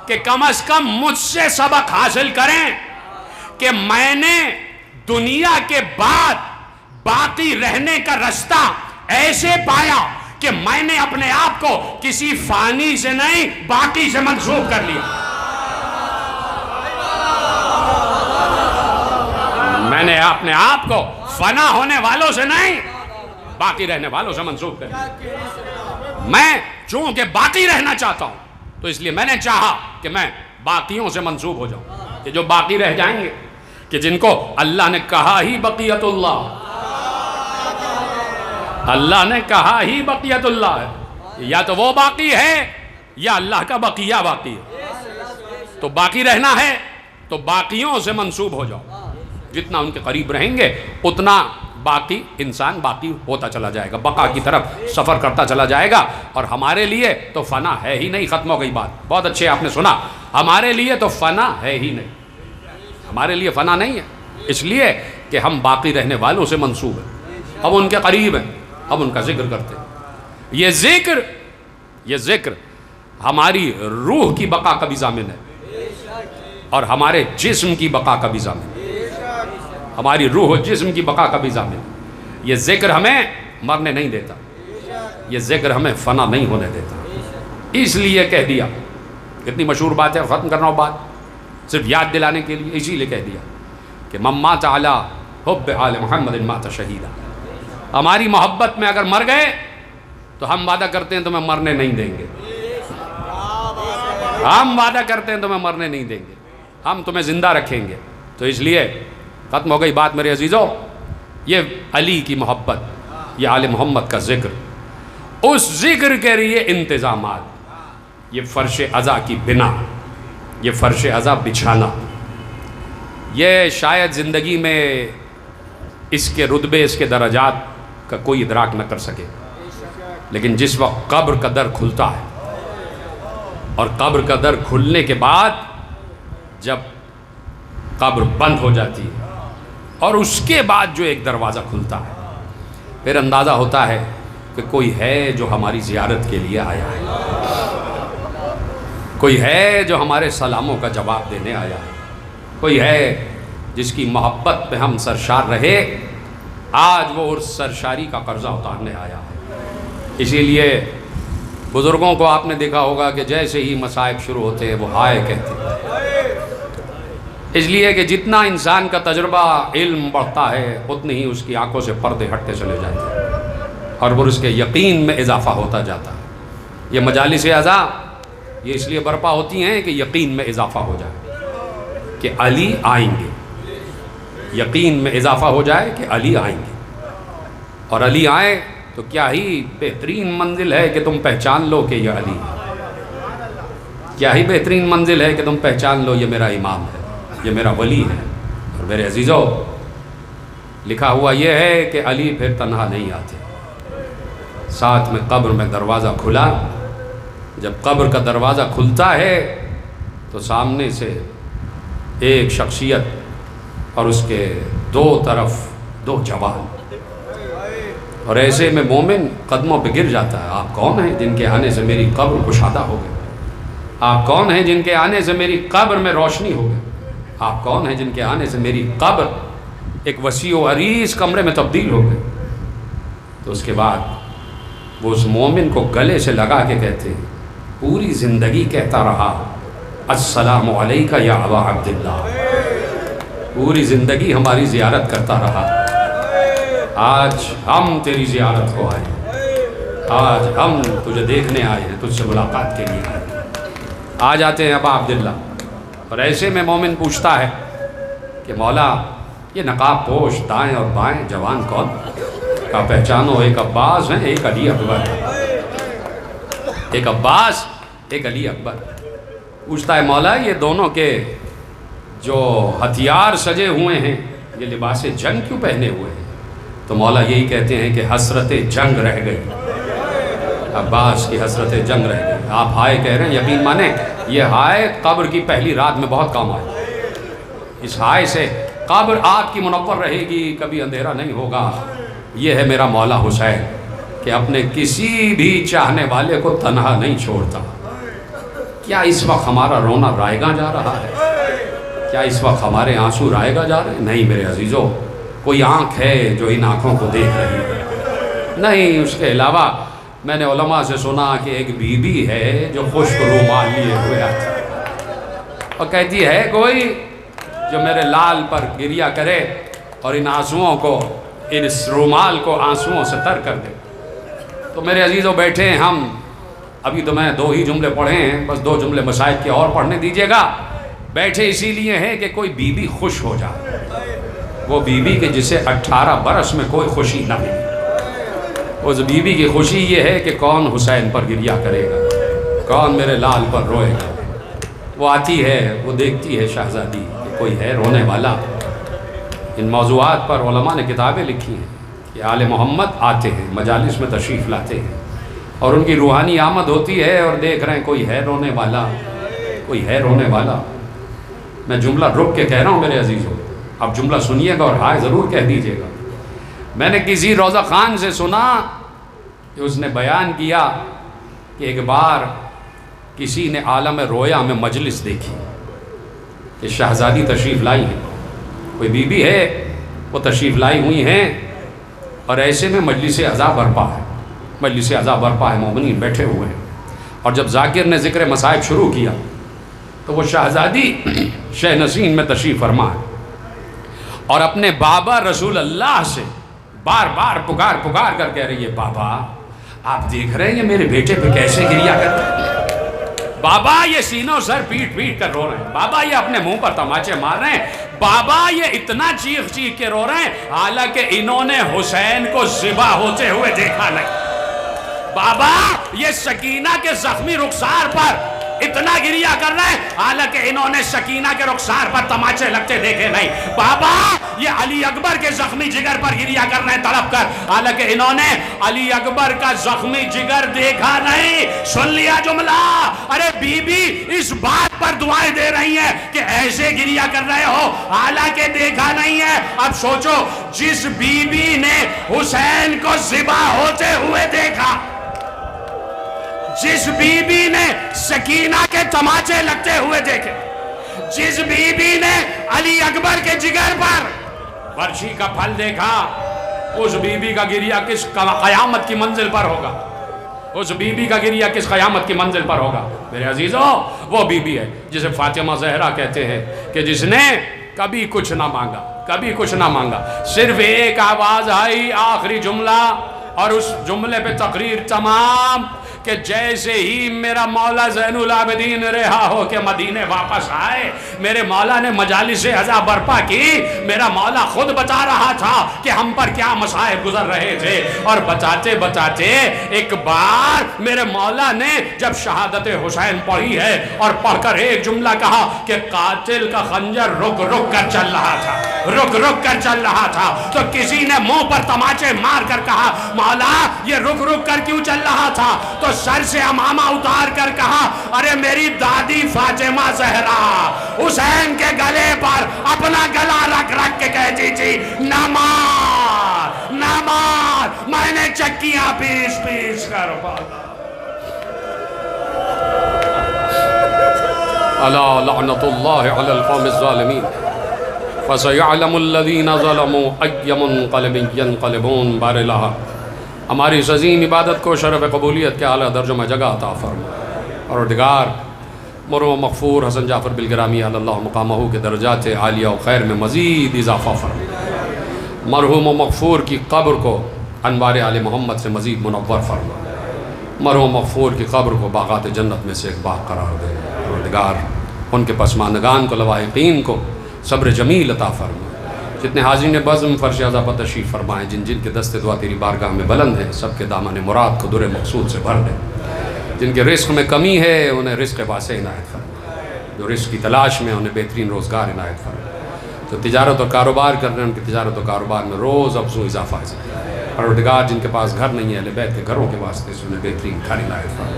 کہ کم از کم مجھ سے سبق حاصل کریں کہ میں نے دنیا کے بعد باقی رہنے کا رستہ ایسے پایا کہ میں نے اپنے آپ کو کسی فانی سے نہیں باقی سے منسوب کر لیا. میں نے اپنے آپ کو فنا ہونے والوں سے نہیں باقی رہنے والوں سے منسوب کر لیا. میں چونکہ باقی رہنا چاہتا ہوں تو اس لیے میں نے چاہا کہ میں باقیوں سے منسوب ہو جاؤں، کہ جو باقی رہ جائیں گے، کہ جن کو اللہ نے کہا ہی بقیت اللہ، اللہ نے کہا ہی بقیت اللہ ہے، یا تو وہ باقی ہے یا اللہ کا بقیہ باقی ہے. تو باقی رہنا ہے تو باقیوں سے منسوب ہو جاؤ. جتنا ان کے قریب رہیں گے اتنا باقی انسان باقی ہوتا چلا جائے گا، بقا کی طرف سفر کرتا چلا جائے گا. اور ہمارے لیے تو فنا ہے ہی نہیں. ختم ہو گئی بات. بہت اچھے آپ نے سنا. ہمارے لیے تو فنا ہے ہی نہیں، ہمارے لیے فنا نہیں ہے، اس لیے کہ ہم باقی رہنے والوں سے منسوب ہیں، اب ان کے قریب ہیں، اب ان کا ذکر کرتے ہیں. یہ ذکر ہماری روح کی بقا کا بھی ضامن ہے اور ہمارے جسم کی بقا کا بھی ضامن ہے، ہماری روح و جسم کی بقا کا بھی ضامن ہے. یہ ذکر ہمیں مرنے نہیں دیتا، یہ ذکر ہمیں فنا نہیں ہونے دیتا. اس لیے کہہ دیا، کتنی مشہور بات ہے، ختم کرنا ہو بات صرف یاد دلانے کے لیے، اسی لیے کہہ دیا کہ من مات علی حب آل محمد مات شہیدا. ہماری محبت میں اگر مر گئے تو ہم وعدہ کرتے ہیں تمہیں مرنے نہیں دیں گے، ہم وعدہ کرتے ہیں تمہیں مرنے نہیں دیں گے، ہم تمہیں زندہ رکھیں گے. تو اس لیے ختم ہو گئی بات میرے عزیزوں. یہ علی کی محبت، یہ آل محمد کا ذکر، اس ذکر کے لیے انتظامات، یہ فرش عزا کی بنا، یہ فرش عزا بچھانا، یہ شاید زندگی میں اس کے رتبے، اس کے درجات کا کوئی ادراک نہ کر سکے. لیکن جس وقت قبر کا در کھلتا ہے اور قبر کا در کھلنے کے بعد جب قبر بند ہو جاتی ہے اور اس کے بعد جو ایک دروازہ کھلتا ہے، پھر اندازہ ہوتا ہے کہ کوئی ہے جو ہماری زیارت کے لیے آیا ہے، کوئی ہے جو ہمارے سلاموں کا جواب دینے آیا ہے، کوئی ہے جس کی محبت پہ ہم سرشار رہے، آج وہ اس سرشاری کا قرضہ اتارنے آیا ہے. اسی لیے بزرگوں کو آپ نے دیکھا ہوگا کہ جیسے ہی مصائب شروع ہوتے ہیں وہ ہائے کہتے ہیں، اس لیے کہ جتنا انسان کا تجربہ علم بڑھتا ہے اتنی ہی اس کی آنکھوں سے پردے ہٹتے چلے جاتے ہیں اور وہ اس کے یقین میں اضافہ ہوتا جاتا ہے۔ یہ مجالس اعضاء یہ اس لیے برپا ہوتی ہیں کہ یقین میں اضافہ ہو جائے کہ علی آئیں گے، یقین میں اضافہ ہو جائے کہ علی آئیں گے، اور علی آئیں تو کیا ہی بہترین منزل ہے کہ تم پہچان لو کہ یہ علی ہے، کیا ہی بہترین منزل ہے کہ تم پہچان لو یہ میرا امام ہے، یہ میرا ولی ہے۔ اور میرے عزیزو، لکھا ہوا یہ ہے کہ علی پھر تنہا نہیں آتے، ساتھ میں قبر میں دروازہ کھلا، جب قبر کا دروازہ کھلتا ہے تو سامنے سے ایک شخصیت اور اس کے دو طرف دو جوان، اور ایسے میں مومن قدموں پہ گر جاتا ہے۔ آپ کون ہیں جن کے آنے سے میری قبر کشادہ ہو گئی؟ آپ کون ہیں جن کے آنے سے میری قبر میں روشنی ہو گئی؟ آپ کون ہیں جن کے آنے سے میری قبر ایک وسیع و عریض کمرے میں تبدیل ہو گئی؟ تو اس کے بعد وہ اس مومن کو گلے سے لگا کے کہتے ہیں، پوری زندگی کہتا رہا السلام علیکہ یا ابا عبداللہ، پوری زندگی ہماری زیارت کرتا رہا، آج ہم تیری زیارت کو آئے ہیں، آج ہم تجھے دیکھنے آئے ہیں، تجھ سے ملاقات کے لیے آئے ہیں۔ آ جاتے ہیں ابا عبداللہ، اور ایسے میں مومن پوچھتا ہے کہ مولا یہ نقاب پوش دائیں اور بائیں جوان کون؟ کا پہچانو، ایک عباس ہیں ایک علی اکبر، ایک عباس ایک علی اکبر۔ پوچھتا ہے مولا یہ دونوں کے جو ہتھیار سجے ہوئے ہیں یہ لباس جنگ کیوں پہنے ہوئے ہیں؟ تو مولا یہی کہتے ہیں کہ حسرت جنگ رہ گئی، عباس کی حسرت جنگ رہ گئی۔ آپ ہائے کہہ رہے ہیں، یقین مانیں یہ ہائے قبر کی پہلی رات میں بہت کام آئے، اس ہائے سے قبر آپ کی منور رہے گی، کبھی اندھیرا نہیں ہوگا۔ یہ ہے میرا مولا حسین کہ اپنے کسی بھی چاہنے والے کو تنہا نہیں چھوڑتا۔ کیا اس وقت ہمارا رونا رائے گا جا رہا ہے؟ کیا اس وقت ہمارے آنسو رائے گا جا رہے ہیں؟ نہیں میرے عزیزو، کوئی آنکھ ہے جو ان آنکھوں کو دیکھ رہی ہے؟ نہیں۔ اس کے علاوہ میں نے علماء سے سنا کہ ایک بی بی ہے جو خشک رومال لیے ہوئے آتی اور کہتی ہے کوئی جو میرے لال پر گریہ کرے اور ان آنسوؤں کو، اس رومال کو آنسوؤں سے تر کر دے۔ تو میرے عزیزوں بیٹھے ہیں ہم، ابھی تو میں 2 ہی جملے پڑھے ہیں، بس 2 جملے مشاہد کے اور پڑھنے دیجیے گا۔ بیٹھے اسی لیے ہیں کہ کوئی بی بی خوش ہو جائے، وہ بی بی کہ جسے 18 برس میں کوئی خوشی نہ ملی۔ اس بی بی کی خوشی یہ ہے کہ کون حسین پر گریہ کرے گا، کون میرے لال پر روئے گا۔ وہ آتی ہے، وہ دیکھتی ہے شہزادی کہ کوئی ہے رونے والا۔ ان موضوعات پر علماء نے کتابیں لکھی ہیں کہ آل محمد آتے ہیں، مجالس میں تشریف لاتے ہیں، اور ان کی روحانی آمد ہوتی ہے اور دیکھ رہے ہیں کوئی ہے رونے والا، کوئی ہے رونے والا۔ میں جملہ رک کے کہہ رہا ہوں میرے عزیزوں، اب جملہ سنیے گا اور ہائے ضرور کہہ دیجیے گا۔ میں نے کسی روضہ خان سے سنا کہ اس نے بیان کیا کہ ایک بار کسی نے عالم رویا میں مجلس دیکھی کہ شہزادی تشریف لائی ہیں، کوئی بی بی ہے وہ تشریف لائی ہوئی ہیں، اور ایسے میں مجلس عزا برپا ہے، مجلس عزا برپا ہے، مومنین بیٹھے ہوئے ہیں، اور جب ذاکر نے ذکر مصائب شروع کیا تو وہ شہزادی شہ نشین میں تشریف فرما ہے اور اپنے بابا رسول اللہ سے بار بار پکار کر کہہ رہی ہے، بابا آپ دیکھ رہے ہیں یہ میرے بیٹے پہ کیسے گریہ کر رہے ہیں، بابا یہ سینوں سر پیٹ کر رو رہے ہیں، بابا یہ اپنے منہ پر تماچے مار رہے ہیں، بابا یہ اتنا چیخ کے رو رہے ہیں حالانکہ انہوں نے حسین کو ذبح ہوتے ہوئے دیکھا نہیں، بابا یہ سکینہ کے زخمی رخسار پر اتنا گریہ کر رہے ہیں حالانکہ انہوں نے سکینہ کے رخسار پر تماچے لگتے دیکھے نہیں، بابا یہ علی اکبر کے زخمی جگر پر گریہ کر رہے ہیں تڑپ کر حالانکہ انہوں نے علی اکبر کا زخمی جگر دیکھا نہیں۔ سن لیا جملہ؟ ارے بی بی اس بات پر دعائیں دے رہی ہیں کہ ایسے گریہ کر رہے ہو حالانکہ دیکھا نہیں ہے۔ اب سوچو جس بی بی نے حسین کو ذبح ہوتے ہوئے دیکھا، جس بی بی نے سکینہ کے تماچے لگتے ہوئے دیکھے، جس بی بی نے علی اکبر کے جگر پر برچھی کا پھل دیکھا، اس بی بی کا گریہ کس قیامت کی منزل پر ہوگا، اس بی بی کا گریہ کس قیامت کی منزل پر ہوگا۔ میرے عزیزوں وہ بی بی ہے جسے فاطمہ زہرا کہتے ہیں کہ جس نے کبھی کچھ نہ مانگا، کبھی کچھ نہ مانگا، صرف ایک آواز آئی آخری جملہ، اور اس جملے پہ تقریر تمام، کہ جیسے ہی میرا مولا زین العابدین رہا ہو کے مدینے واپس آئے، میرے مولا نے مجالس عزا برپا کی، میرا مولا خود بتا رہا تھا کہ ہم پر کیا مصائب گزر رہے تھے، اور بتاتے بتاتے ایک بار میرے مولا نے جب شہادت حسین پڑھی ہے اور پڑھ کر ایک جملہ کہا کہ قاتل کا خنجر رک رک کر چل رہا تھا، رک رک کر چل رہا تھا، تو کسی نے منہ پر تماچے مار کر کہا مولا یہ رک رک کر کیوں چل رہا تھا؟ تو سر سے امامہ اتار کر کہا ارے میری دادی فاطمہ زہرا حسین کے گلے پر اپنا گلا رکھ رکھ کے کہتی تھی نہ مار نہ مار، میں نے چکیاں پیس پیس کر الا لعنت اللہ علی القوم الظالمین فسيعلم الذين ظلموا أي منقلب ينقلبون۔ بار الہ ہماری اس عظیم عبادت کو شرف قبولیت کے اعلیٰ درجوں میں جگہ عطا فرما، اور پروردگار مرحوم مغفور حسن جعفر بالگرامی علی اللہ مقامہ کے درجات عالیہ و خیر میں مزید اضافہ فرما، مرحوم مغفور کی قبر کو انوار آل محمد سے مزید منور فرما، مرحوم مغفور کی قبر کو باغات جنت میں سے ایک باغ قرار دے، پروردگار ان کے پسماندگان کو لواحقین کو صبر جمیل عطا فرما، جتنے حاضرین بزم فرش عزا پر تشریف فرمائیں، جن جن کے دست دعا تیری بارگاہ میں بلند ہیں، سب کے دامن مراد کو در مقصود سے بھر دے، جن کے رزق میں کمی ہے انہیں رزق واسع عنایت فرما، جو رزق کی تلاش میں انہیں بہترین روزگار عنایت فرما، جو تجارت اور کاروبار کر رہے ہیں ان کی تجارت اور کاروبار میں روز افزوں اضافہ ہے، پروردگار جن کے پاس گھر نہیں ہے اہل بیت کے گھروں کے واسطے سے انہیں بہترین گھر عنایت فرما،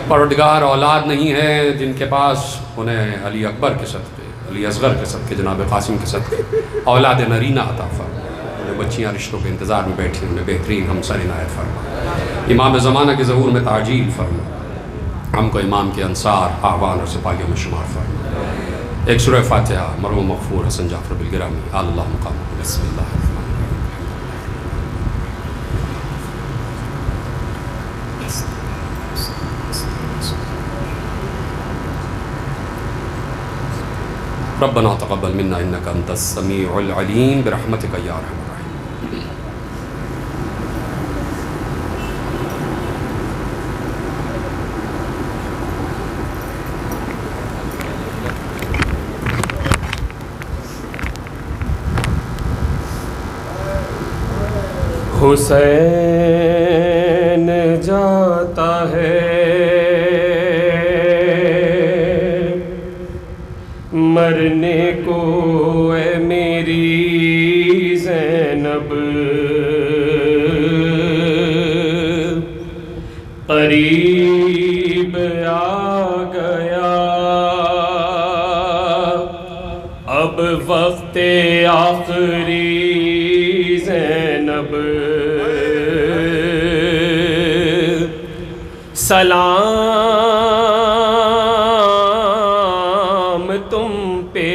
پروردگار اولاد نہیں ہے جن کے پاس انہیں علی اکبر کے صدقے، علی اصغر کے صدقے، جناب قاسم کے صدقے اولاد نرینہ عطا فرما، انہیں بچیاں رشتوں کے انتظار میں بیٹھی انہیں بہترین ہمسر عنایت فرما، امام زمانہ کے ظہور میں تعجیل فرما، ہم کو امام کے انصار اعوان اور سپاہیوں میں شمار فرما۔ ایک سورہ فاتحہ مرحوم مغفور حسن جعفر بالگرامی اللہ مقام، بسم اللہ الرحمن ربنا تقبل منا انك انت السميع العليم برحمتك يا ارحم الراحمين۔ حسین جاتا ہے مرنے کو اے میری زینب، قریب آ گیا اب وقت آخری زینب، سلام تم پہ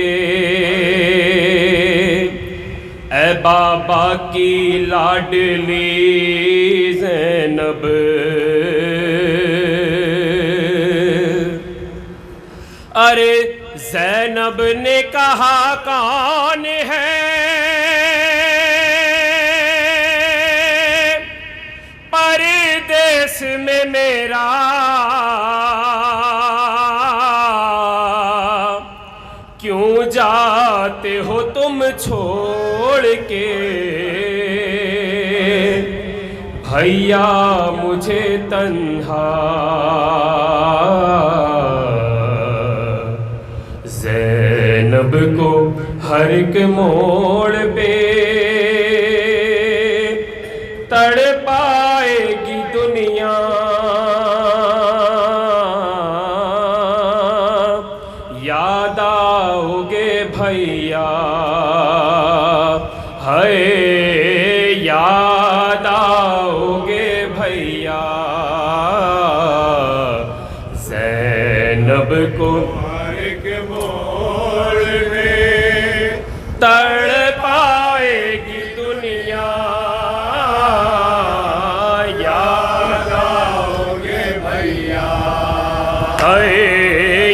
اے بابا کی لاڈلی زینب، ارے زینب نے کہا کون ہے پردیس میں میرا، کیوں جاتے ہو تم چھوڑ کے بھیا مجھے تنہا، زینب کو ہر ایک موڑ پہ تڑ پائے گی دنیا، یاد آؤ گے بھیا، ہے یاد آؤ گے بھیا، زینب کو تڑ پائے گی دنیا، یاد آؤ گے بھیا، اے